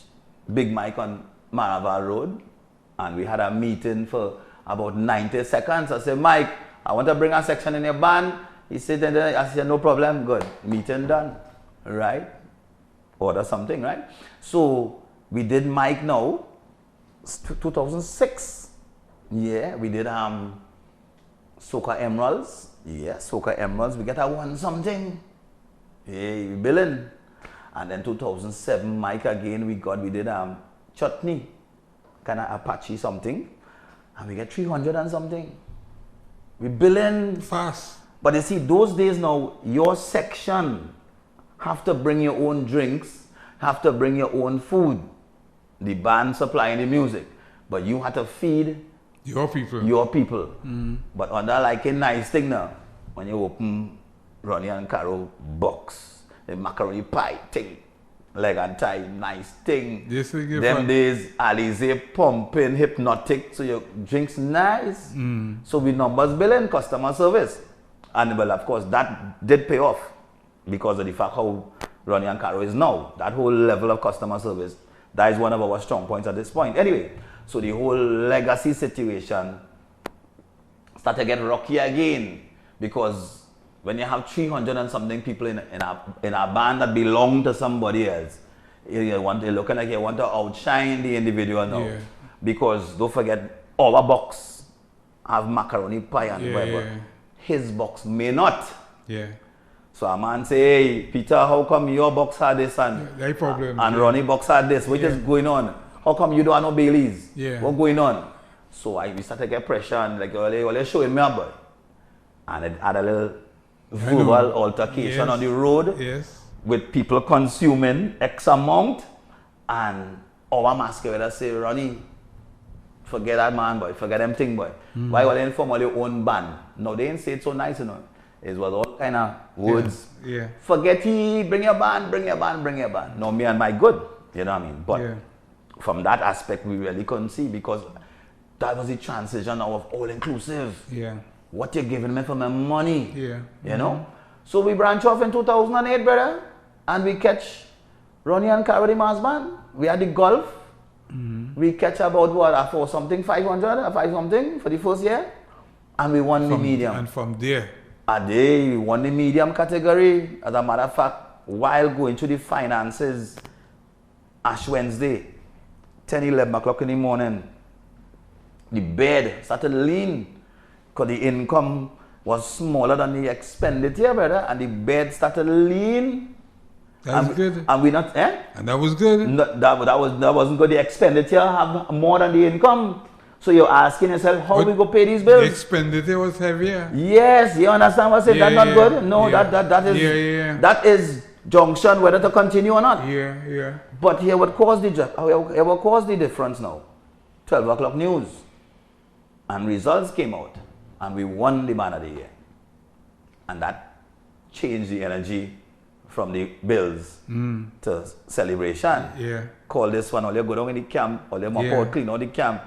Big Mike on Maraval Road, and we had a meeting for about 90 seconds. I said, Mike, I want to bring a section in your band. He said, I said, no problem, good. Meeting done, right? Order something, right? So we did Mike now, 2006. Yeah, we did Soca Emeralds. Yeah, Soca Emeralds. We get a one something. Yeah, we billing. And then 2007, Mike again, we did Chutney, kind of Apache something. And we get 300 and something. We billing. Fast. But you see, those days now, your section have to bring your own drinks, have to bring your own food. The band supplying the music. But you have to feed Your people. your people. But under like a nice thing now, when you open Ronnie and Carol box, the macaroni pie thing, leg and tie, nice thing. This is Them different. days, Alize pumping, hypnotic, so your drinks nice. So we numbers billing, customer service. And well, of course, that did pay off because of the fact how Ronnie and Carol is now. That whole level of customer service, that is one of our strong points at this point. Anyway, so the whole legacy situation started to get rocky again because when you have 300 and something people in a band that belong to somebody else, you're looking like you want to outshine the individual now. Yeah. Because don't forget, our box have macaroni pie and whatever. Yeah. His box may not. Yeah. So a man say, hey, Peter, how come your box had this and, Yeah, that problem. and Yeah. Ronnie box had this? What is going on? How come you don't have no Baileys? Yeah. What going on? So we started to get pressure and like, you're showing me a boy. And it had a little verbal altercation Yes. on the road Yes. with people consuming X amount. And our Masquerade say, Ronnie, forget that man, boy. Forget them thing, boy. Why would they inform all your own band? No, they didn't say it so nice, you know. It was all kind of words. Yeah. Forget he, bring your band, bring your band, bring your band. No, me and my good. You know what I mean? But Yeah. from that aspect, we really couldn't see because that was the transition now of all inclusive. Yeah. What you giving me for my money? Yeah. You know? So we branch off in 2008, brother. And we catch Ronnie and Carol the Mass Band. We had the golf. We catch about what, a 4 something, 500, a 5 something for the first year. And we won the medium. And from there. We won the medium category. As a matter of fact, while going through the finances, Ash Wednesday, 10, 11 o'clock in the morning, the bed started to lean because the income was smaller than the expenditure, brother, and the bed started to lean. That's good. And we not, And that was good. No, that wasn't good. The expenditure have more than the income. So you're asking yourself, how we go pay these The bills? expenditure was heavier. Yes, you understand what I said? Yeah, That's not yeah, good. No, yeah. that is junction whether to continue or not. Yeah, yeah. But here what caused the difference now? 12 o'clock news. And results came out. And we won the man of the year. And that changed the energy from the bills to celebration. Yeah. Call this one, all you go down in the camp, all you mop out, clean out the camp,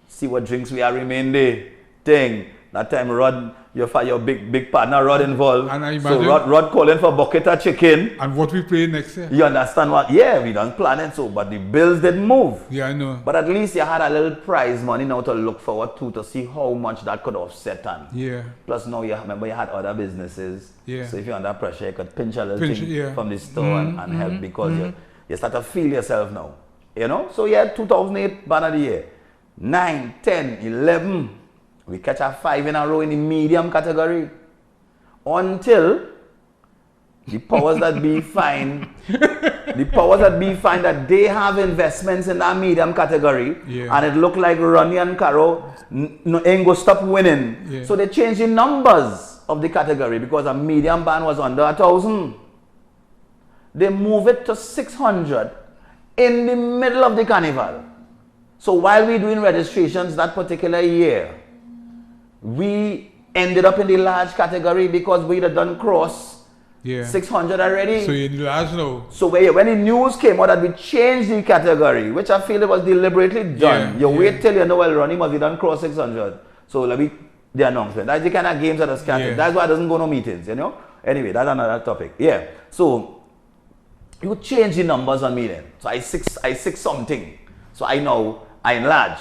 see what drinks we are remain there. Thing. That time Rod, your big partner Rod involved. And I so imagine, Rod calling for bucket of chicken. And what we play next year? You understand what? Yeah, we done planning so, but the bills didn't move. Yeah, I know. But at least you had a little prize money now to look forward to see how much that could offset on. Yeah. Plus now you remember you had other businesses. Yeah. So if you're under pressure, you could pinch a little thing from the store and help because you start to feel yourself now. You know? So yeah, 2008 banner the year. 9, 10, 11. We catch a 5 in a row in the medium category. Until the powers that be find that they have investments in that medium category and it look like Ronnie and Caro ain't go stop winning. Yeah. So they change the numbers of the category because a medium band was under 1,000. They move it to 600 in the middle of the carnival. So while we doing registrations that particular year, we ended up in the large category because we'd have done cross 600 already. So you're in the large now. So when the news came out that we changed the category, which I feel it was deliberately done. Wait till you know, well, Ronnie must be done cross 600. So let me, the announcement. That's the kind of games that are scattered. That's why it doesn't go no meetings, you know. Anyway, that's another topic. Yeah. So you change the numbers on me then. So I six something. So I know I enlarge.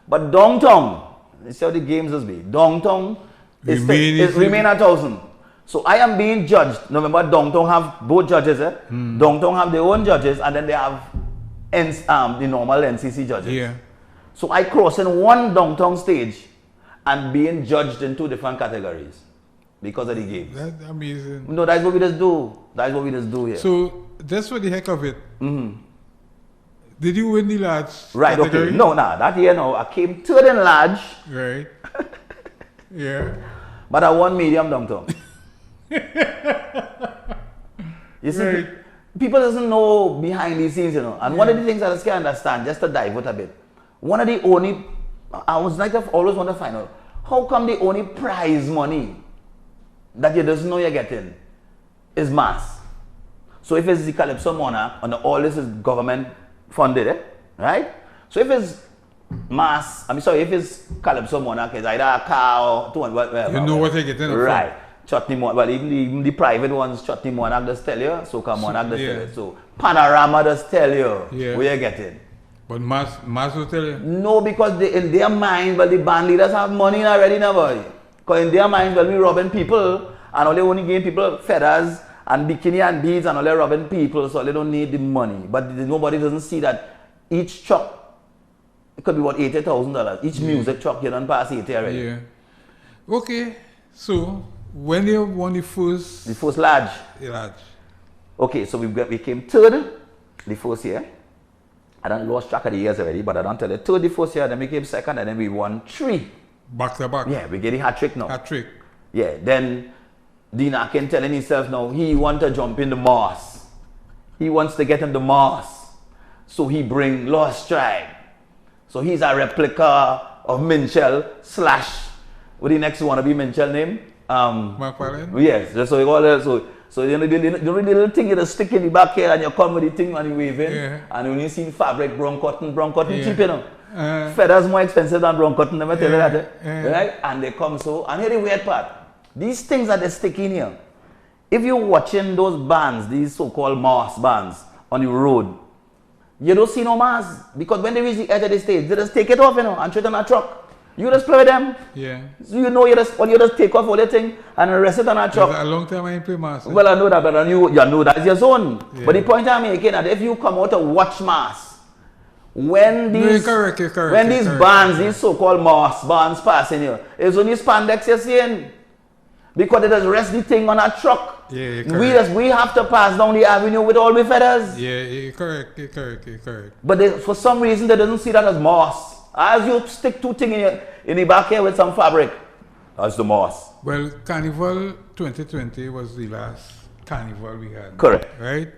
But downtown, let's see how the games has be. Downtown remain 1,000. So I am being judged. Remember, downtown have both judges. Downtown have their own judges, and then they have the normal NCC judges. Yeah. So I cross in one downtown stage and being judged in 2 different categories because of the games. That's amazing. No, that's what we just do. That's what we just do here. So just for the heck of it, did you win the large category? Okay. No, that year no. I came 3rd in large. Right. Yeah. But I won medium downtown. You see, people doesn't know behind the scenes, you know. And one of the things that I can understand, just to divert a bit, one of the only, I was like, I've always want to find out, how come the only prize money that you doesn't know you're getting is mass? So if it's the Calypso Monarch, and all this is government funded, right? So if it's mass, if it's Calypso Monarch, it's either a car or 200, you know what you're getting. Right. Chutney Monarch, well, even the private ones, Chutney Monarch does tell you, Soca Monarch does tell you. So Panorama does tell you where you're getting. But mass will tell you? No, because in their mind, well, the band leaders have money already now, boy. Because in their mind, well, we robbing people, and all they only give people feathers and bikini and beads, and all they're robbing people, so they don't need the money. But nobody doesn't see that each truck, it could be what, $80,000. Each music truck, you don't pass 80 already. Yeah. Okay, so when you won the first large. Okay, so we came 3rd the first year. I done lost track of the years already, but I don't tell you. 3rd the first year, then we came 2nd, and then we won 3. Back to back. Yeah, we get a hat trick now. Hat trick. Yeah, then Dean Akin telling himself now he wants to jump in the mass. He wants to get in the mass. So he bring Lost Tribe. So he's a replica of Minchell / what the next one to be Minchell name? McFarlane? Yes, so you all that, so you know the little thing you just stick in the back here and you come with the thing and you waving. And when you see fabric, brown cotton cheap, you know. Feathers more expensive than brown cotton, let me tell you that. Right? And they come so, and here the weird part. These things that they stick in here. If you're watching those bands, these so-called mass bands on the road, you don't see no mass. Because when they reach the edge of the stage, they just take it off, you know, and throw it on a truck. You just play with them. Yeah. So you know you just take off all the thing and rest it on a truck. A long time I ain't play mass. Well, I know that, but you know that's your zone. Yeah. But the point I'm making that if you come out to watch mass, when these bands, these so-called mass bands passing here, it's only spandex you're seeing. Because they just rest the thing on a truck. Yeah, we have to pass down the avenue with all the feathers. Yeah, you're correct. But for some reason they doesn't see that as moss. As you stick 2 things in the back here with some fabric, that's the moss. Well, Carnival 2020 was the last Carnival we had. Correct. Right?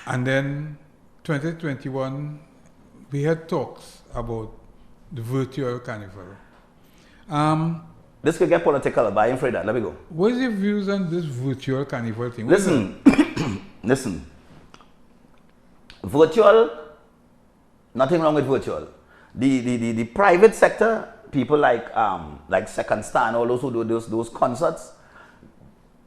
And then 2021, we had talks about the virtual Carnival. This could get political, but I'm afraid that. Let me go. What is your views on this virtual Carnival thing? Listen, Listen, virtual, nothing wrong with virtual. The private sector, people like Second Star and all those who do those concerts,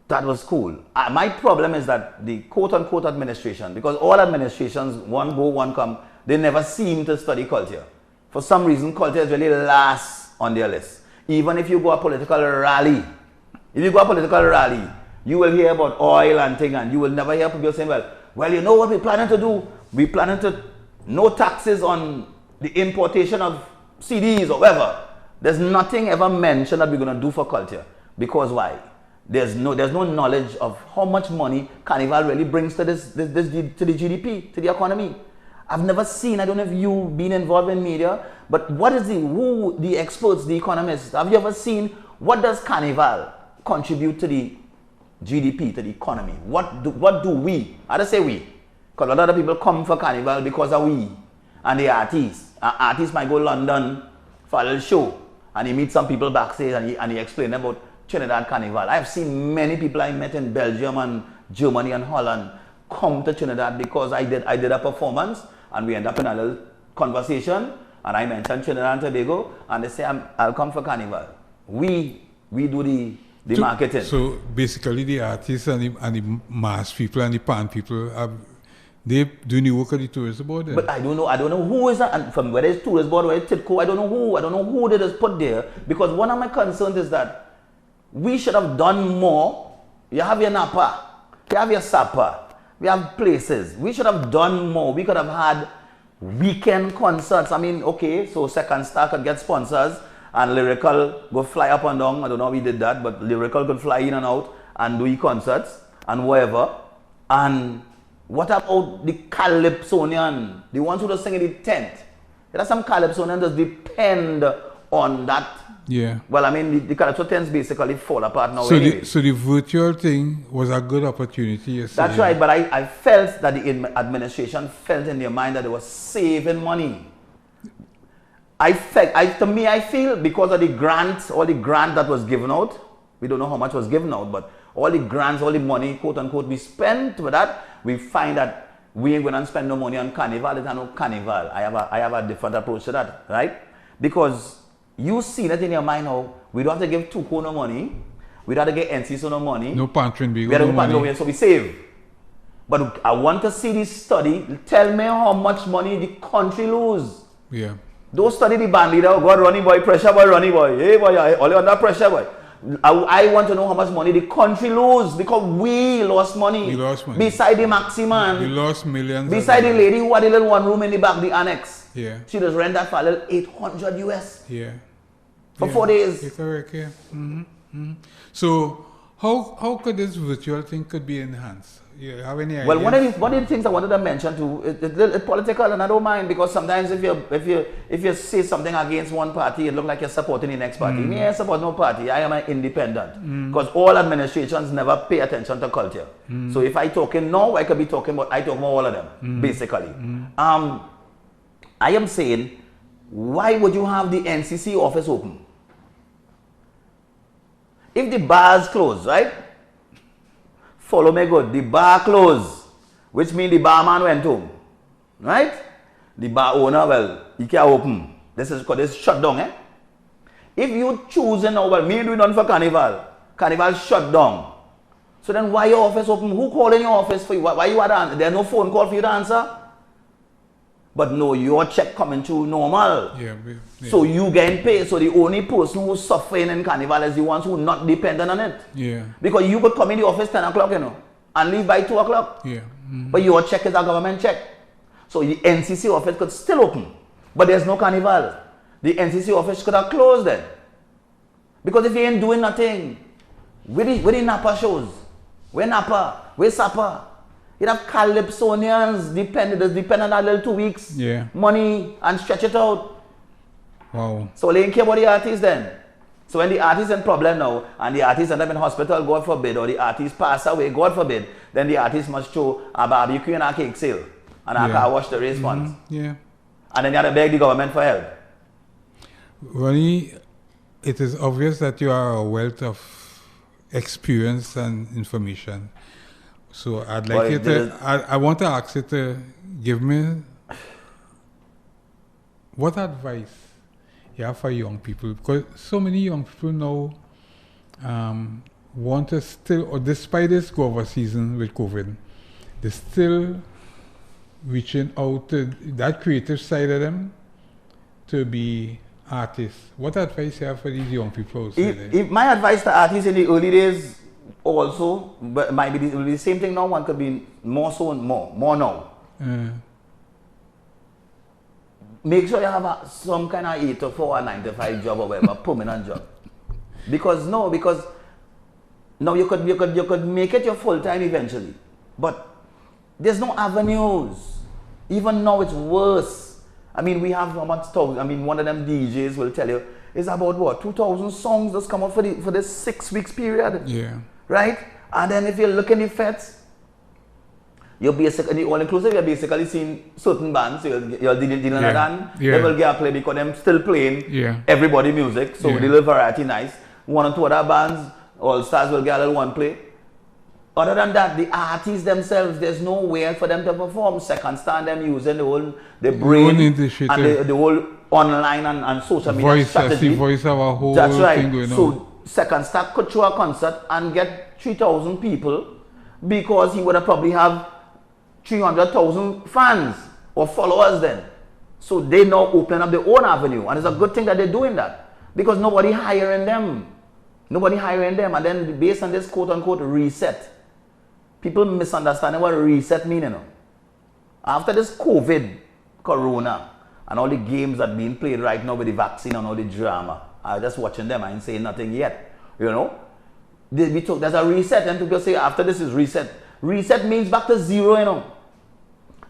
that was cool. My problem is that the quote-unquote administration, because all administrations, one go, one come, they never seem to study culture. For some reason, culture is really last on their list. Even if you go a political rally, you will hear about oil and thing, and you will never hear people saying, well, you know what we're planning to do? We're planning to no taxes on the importation of CDs or whatever. There's nothing ever mentioned that we're going to do for culture. Because why? There's no knowledge of how much money Carnival really brings to to the GDP, to the economy. I've never seen, I don't know if you've been involved in media, but what is the experts, the economists, have you ever seen what does Carnival contribute to the GDP, to the economy? What do we, I just say we, because a lot of people come for Carnival because of we and the artists. Artists might go to London for a little show and he meets some people backstage and he explain about Trinidad Carnival. I've seen many people I met in Belgium and Germany and Holland come to Trinidad because I did a performance and we end up in a little conversation and I mentioned Trinidad and Tobago and they say I'll come for Carnival. We do the marketing. So basically the artists and the mass people and the pan people they do the work of the tourist board then? But I don't know who is that, and from whether it's tourist board or it's TIDCO, I don't know who they just put there, because one of my concerns is that we should have done more. You have your Napa, you have your Sapa, we have places. We should have done more. We could have had weekend concerts. I mean, okay, so Second Star could get sponsors and Lyrical go fly up and down. I don't know how we did that, but Lyrical could fly in and out and do concerts and whatever. And what about the Calypsonian, the ones who just sing in the tent? There are some Calypsonians that depend on that. Yeah. Well, I mean, the Calypso tents basically fall apart now. So, anyway. So the virtual thing was a good opportunity. That's right, but I felt that the administration felt in their mind that they were saving money. I feel because of the grants, all the grant that was given out, we don't know how much was given out, but all the grants, all the money, quote unquote, we spent with that, we find that we ain't going to spend no money on Carnival. It's no Carnival. I have a different approach to that, right? Because you see that in your mind now, we don't have to give Tuco no money, we don't have to get NCC no money. No pantry, we don't have no money, so we save. But I want to see this study, tell me how much money the country lose. Yeah. Don't study the band leader, oh God, Ronnie boy, pressure boy, Ronnie boy. Hey boy, all under pressure boy. I want to know how much money the country lose because we lost money. We lost money. Beside the Maximan. We lost millions. Beside the lady who had a little one room in the back, the annex. Yeah. She just rent that for a little 800 US. Yeah. For 4 days. You're correct, yeah. Mm-hmm. Mm-hmm. So how could this virtual thing could be enhanced? You have any ideas? Well, one of the things I wanted to mention too, it's political, and I don't mind, because sometimes if you say something against one party, it looks like you're supporting the next party. Me, I support no party. I am an independent, because all administrations never pay attention to culture. So if I talking now, I could be talking about all of them, basically. I am saying, why would you have the NCC office open? If the bars closed, right? Follow me good. The bar closed, which means the barman went home, right? The bar owner, well, he can't open. This is because it's shut down, eh? If you choose now, well, me doing none for Carnival. Carnival shut down. So then why your office open? Who calling your office for you? Why you had to answer? There's no phone call for you to answer? But no, your check coming through normal. Yeah. So you getting paid. So the only person who's suffering in Carnival is the ones who not dependent on it. Yeah. Because you could come in the office 10 o'clock, you know, and leave by 2 o'clock. Yeah. But your check is a government check. So the NCC office could still open. But there's no Carnival. The NCC office could have closed then. Because if you ain't doing nothing, where the Napa shows? Where Napa? Where Sapa? You have Calypsonians depend on that little 2 weeks. Yeah. Money and stretch it out. Wow. So they ain't care about the artists then. So when the artist is in problem now, and the artist end up in hospital, God forbid, or the artist pass away, God forbid, then the artist must show a barbecue and a cake sale. And a car wash the race funds. Yeah. And then you have to beg the government for help. Ronnie, it is obvious that you are a wealth of experience and information. So I'd like you to, I want to ask you to give me what advice you have for young people, because so many young people now want to still, or despite this go-over season with COVID, they're still reaching out to that creative side of them to be artists. What advice you have for these young people? If my advice to artists in the early days also, but might be the same thing now, one could be more so and more now. Make sure you have some kind of 8 to 4 or 9 to 5 job or whatever, permanent job. Because now you could make it your full time eventually, but there's no avenues. Even now it's worse. I mean, we have how much thousand? I mean, one of them DJs will tell you it's about what 2,000 songs that's come out for this 6 weeks period. Yeah. Right? And then if you look in the feds, you're basically all inclusive. You're basically seeing certain bands. You're dealing with them. They will get a play because them still playing everybody music. So the little variety nice. 1 or 2 other bands, all stars will get a little one play. Other than that, the artists themselves, there's nowhere for them to perform. Second stand them using the brain and the whole online and social media strategy. Voice of a whole That's right. thing going on. So Second Star could throw a concert and get 3,000 people because he would have probably have 300,000 fans or followers then. So they now open up their own avenue, and it's a good thing that they're doing that because nobody hiring them. Nobody hiring them, and then based on this quote-unquote reset, people misunderstanding what reset means, you know. After this COVID, Corona, and all the games that being played right now with the vaccine and all the drama, I'm just watching them, I ain't saying nothing yet, you know. There's a reset, and people say after this is reset. Reset means back to zero, you know.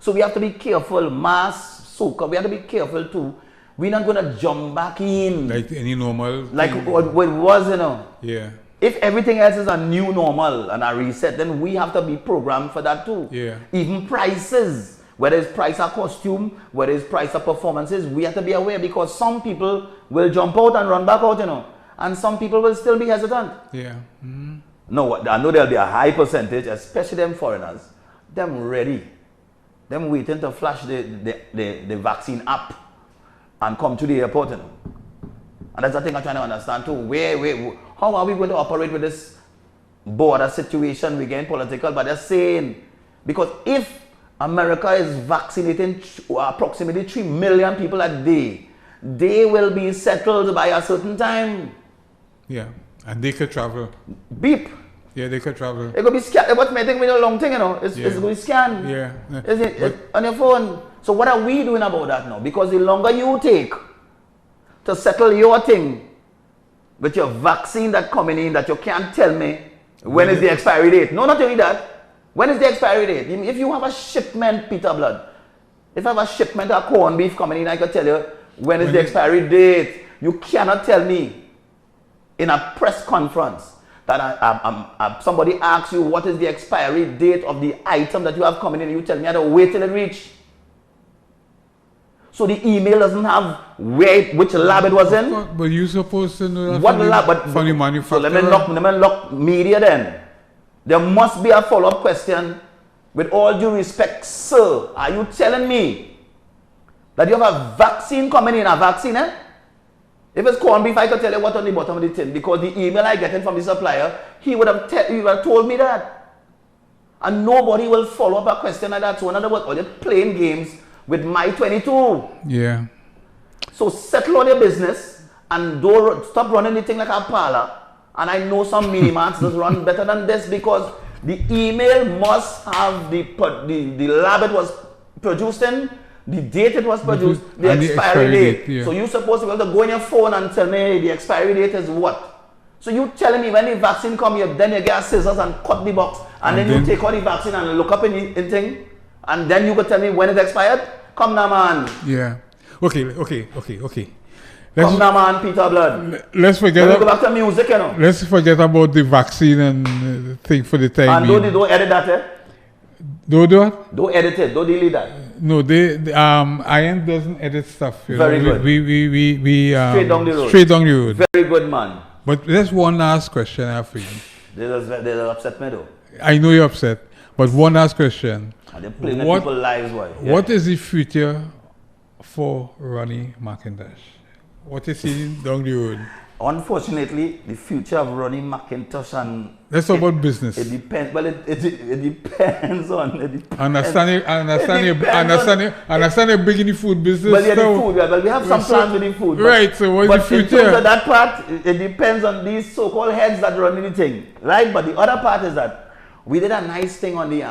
So we have to be careful, mass, soca, we have to be careful too. We're not going to jump back in. Like any normal like thing. what it was, you know. Yeah. If everything else is a new normal and a reset, then we have to be programmed for that too. Yeah. Even prices, whether it's price of costume, whether it's price of performances, we have to be aware because some people will jump out and run back out, you know. And some people will still be hesitant. Yeah. Mm-hmm. No, I know there'll be a high percentage, especially them foreigners, them ready. Them waiting to flash the vaccine app and come to the airport, you know. And that's the thing I'm trying to understand too. How are we going to operate with this border situation? We're getting political, but they're saying, because if America is vaccinating approximately 3 million people a day, they will be settled by a certain time. Yeah, and they could travel. Beep. Yeah, they could travel. It could be scanned. What's making me a long thing, you know? It's going to be scanned. Yeah. It's on your phone. So what are we doing about that now? Because the longer you take to settle your thing with your vaccine that coming in that you can't tell me when is the expiry date. No, not only that. When is the expiry date? If you have a shipment, Peter Blood, if I have a shipment of corned beef coming in, I can tell you when is the expiry date. You cannot tell me in a press conference that somebody asks you what is the expiry date of the item that you have coming in, you tell me I have to wait till it reach. So the email doesn't have which lab it was in. But you're supposed to know that what lab? From the manufacturer. So let me lock media then. There must be a follow-up question. With all due respect, sir, are you telling me that you have a vaccine coming in? A vaccine, eh? If it's corned beef, I could tell you what on the bottom of the tin because the email I get in from the supplier, he would have told me that. And nobody will follow up a question like that. So in other words, all you're playing games with my 22. Yeah. So settle on your business and don't stop running the thing like a parlor. And I know some mini marts that run better than this because the email must have the lab it was produced in, the date it was produced, the expiry date. Yeah. So you're supposed to be able to go on your phone and tell me the expiry date is what. So you telling me when the vaccine come here, then you get scissors and cut the box, and then you take out the vaccine and look up in thing, and then you could tell me when it expired. Come now, man. Yeah. Okay. Come now, man, Peter Blood. Let's forget. Go back to music, you know. Let's forget about the vaccine and thing for the time. And don't edit that, eh? Don't do what? Don't edit it. Don't delete that. No, iEnt doesn't edit stuff. Very good. We straight down the road. Straight down the road. Very good, man. But there's one last question I have for you. They upset me though. I know you're upset, But one last question. And they're playing with people's lives, boy. Yeah. What is the future for Ronnie McIntosh? What is he down the road? Unfortunately, the future of Ronnie McIntosh and... Let's talk about business. It depends. Well, it depends on... Understand you're big in the food business. Well, yeah, the food. Well, we have some plans with the food. Right, so what's the future? But in terms of that part, it depends on these so-called heads that run the thing. Right? But the other part is that we did a nice thing on the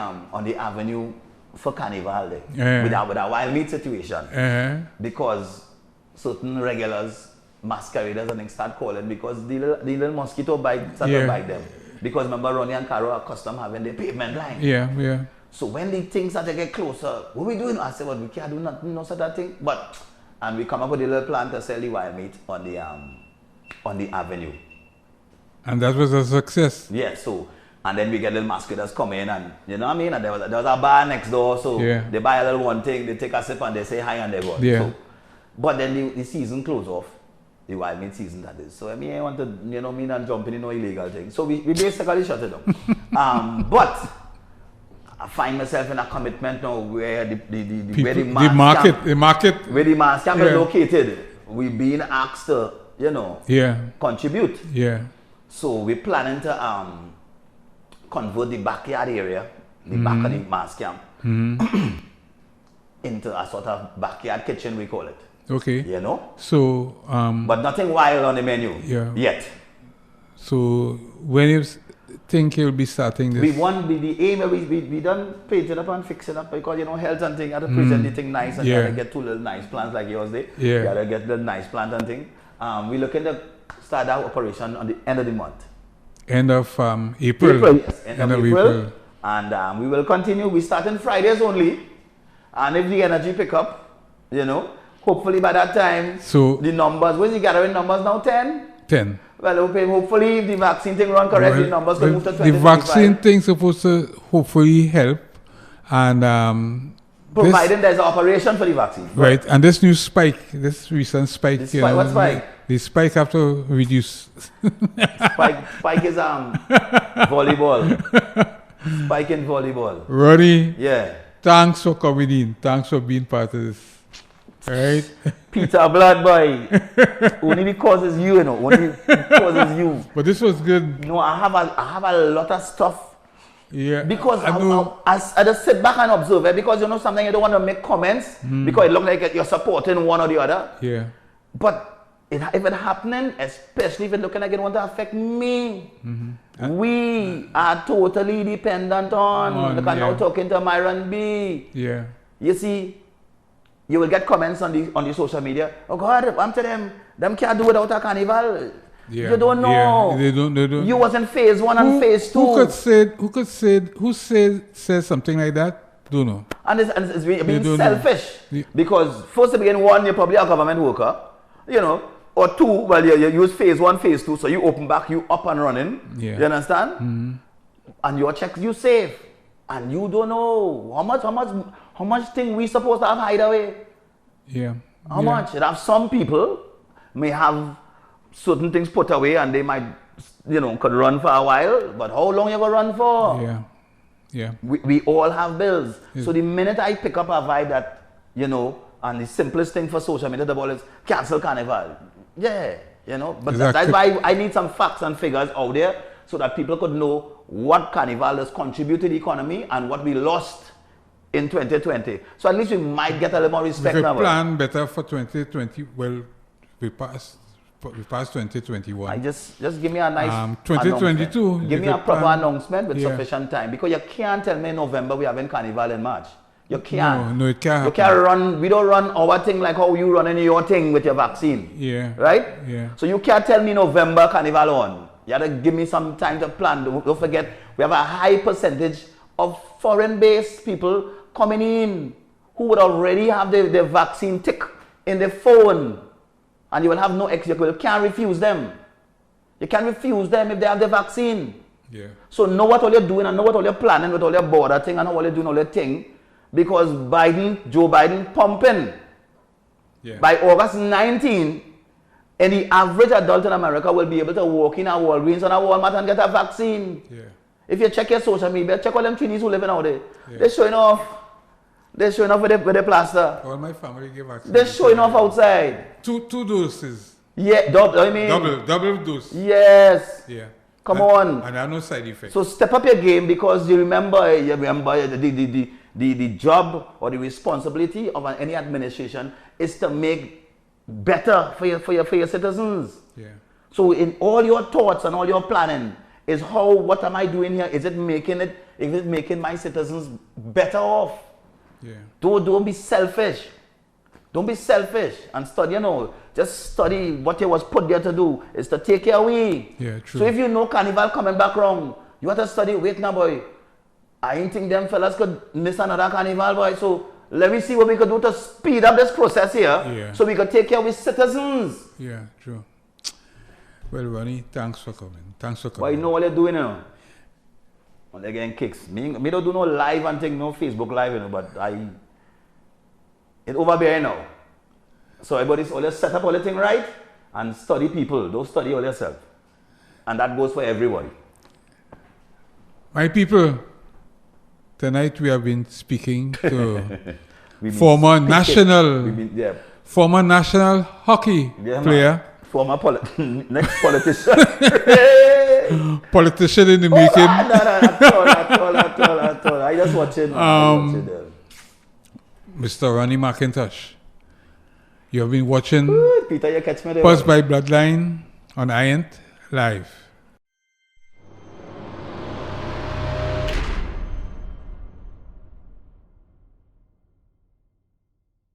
avenue for Carnival there, with our wild meat situation. Because certain regulars, masqueraders and things start calling because the little mosquito bite started bite them. Because remember Ronnie and Caro are accustomed having the pavement line. Yeah. So when the things start to get closer, what we doing? I said, well, we can't do nothing, no such a thing. And we come up with a little plan to sell the wild meat on the avenue. And that was a success. Yeah, so and then we get little masqueraders come in and you know what I mean? And there was a bar next door, so they buy a little one thing, they take a sip and they say hi and they go. Yeah. So, but then the season close off. The wild meat season that is. So I mean I want to, you know, me and jumping in no illegal thing. So we basically shut it down. But I find myself in a commitment now where the market where the mass camp is located. We're being asked to, you know, contribute. Yeah. So we're planning to convert the backyard area, the back of the mass camp, into a sort of backyard kitchen, we call it. Okay. You know? So but nothing wild on the menu yet. So when you think you'll be starting this? We want the aim, we done paint it up and fix it up because you know health and thing, you have to present the thing nice and you have to get two little nice plants like yours there. You have to get the nice plant and thing. We're looking to start our operation on the end of the month. End of April. Yes. End of April. And we will continue. We start on Fridays only. And if the energy pick up, you know, hopefully by that time, so the numbers, where's the gathering numbers now? 10? 10. Well, hopefully if the vaccine thing run correctly, the numbers can move to 20. The vaccine thing supposed to hopefully help. And providing there's an operation for the vaccine. Right. And this new spike, this recent spike. This spike, what spike? The spike have to reduce. Spike is volleyball. Spike in volleyball. Ronnie. Yeah. Thanks for coming in. Thanks for being part of this. Right? Peter Blood Boy. Only because it's you, you know. Only because it's you. But this was good. No, I have a lot of stuff. Yeah. Because I just sit back and observe it because you know something you don't want to make comments because it looks like you're supporting one or the other. Yeah. But if it's happening, especially if it's looking like it want to affect me, we are totally dependent on. Look, I'm now talking to Myron B. Yeah. You see, you will get comments on the social media. Oh God, I'm telling them can't do without a carnival. Yeah. You don't know. Yeah. They don't. You was in phase 1 and phase 2. Who said something like that? Don't know. And it's being selfish. Because first to begin, 1, you're probably a government worker, you know, or 2, well, you use phase 1, phase 2, so you open back, you up and running. Yeah. You understand? And your checks you save, and you don't know how much thing we supposed to have hide away. Yeah. How much? You have some people may have certain things put away, and they might, you know, could run for a while. But how long you gonna run for? Yeah. Yeah. We all have bills. So the minute I pick up a vibe that, you know, and the simplest thing for social media, the ball is cancel Carnival. Yeah, you know, but that's why I need some facts and figures out there so that people could know what Carnival has contributed to the economy and what we lost in 2020. So at least we might get a little more respect now. We plan better for 2020. Well, we passed 2021. Just give me a nice 2022. Give me a proper announcement with sufficient time because you can't tell me in November we having Carnival in March. You can't. No, it can't. You can't run. We don't run our thing like how you running your thing with your vaccine. Yeah. Right? Yeah. So you can't tell me November Carnival on. You have to give me some time to plan. Don't forget, we have a high percentage of foreign-based people coming in who would already have the vaccine tick in their phone. And you will have no excuse. You can't refuse them. You can't refuse them if they have the vaccine. Yeah. So know what all you're doing and know what all you're planning with all your border thing and how all you're doing all your thing. Because Joe Biden pumping. Yeah. By August 19, any average adult in America will be able to walk in a Walgreens and a Walmart and get a vaccine. Yeah. If you check your social media, check all them Chinese who living out there. Yeah. They're showing off. They're showing off with the plaster. All my family give vaccine. They're showing off outside. Two doses. Yeah, Double dose. Yes. Yeah. Come on. And there are no side effects. So step up your game, because you remember the job or the responsibility of any administration is to make better for your citizens. Yeah. So in all your thoughts and all your planning is what am I doing here? Is it making my citizens better off? Yeah. Don't be selfish. Don't be selfish and study, just study what you was put there to do, is to take care of we. Yeah, true. So if you know Carnival coming back wrong, you have to study, wait now boy, I ain't think them fellas could miss another Carnival boy, so let me see what we could do to speed up this process here, so we could take care of our citizens. Yeah, true. Well, Ronnie, thanks for coming. But you know what you're doing now? When they're getting kicks. Me don't do no live and thing, no Facebook live, but it over there now. So everybody's always set up all the thing right and study people. Don't study all yourself. And that goes for everybody. My people, tonight we have been speaking to former national hockey player. Former next politician. Politician in the making. At all. I just watching. Mr. Ronnie McIntosh. You have been watching Peter, you catch me there. Pulse by Bloodline on iEnt live.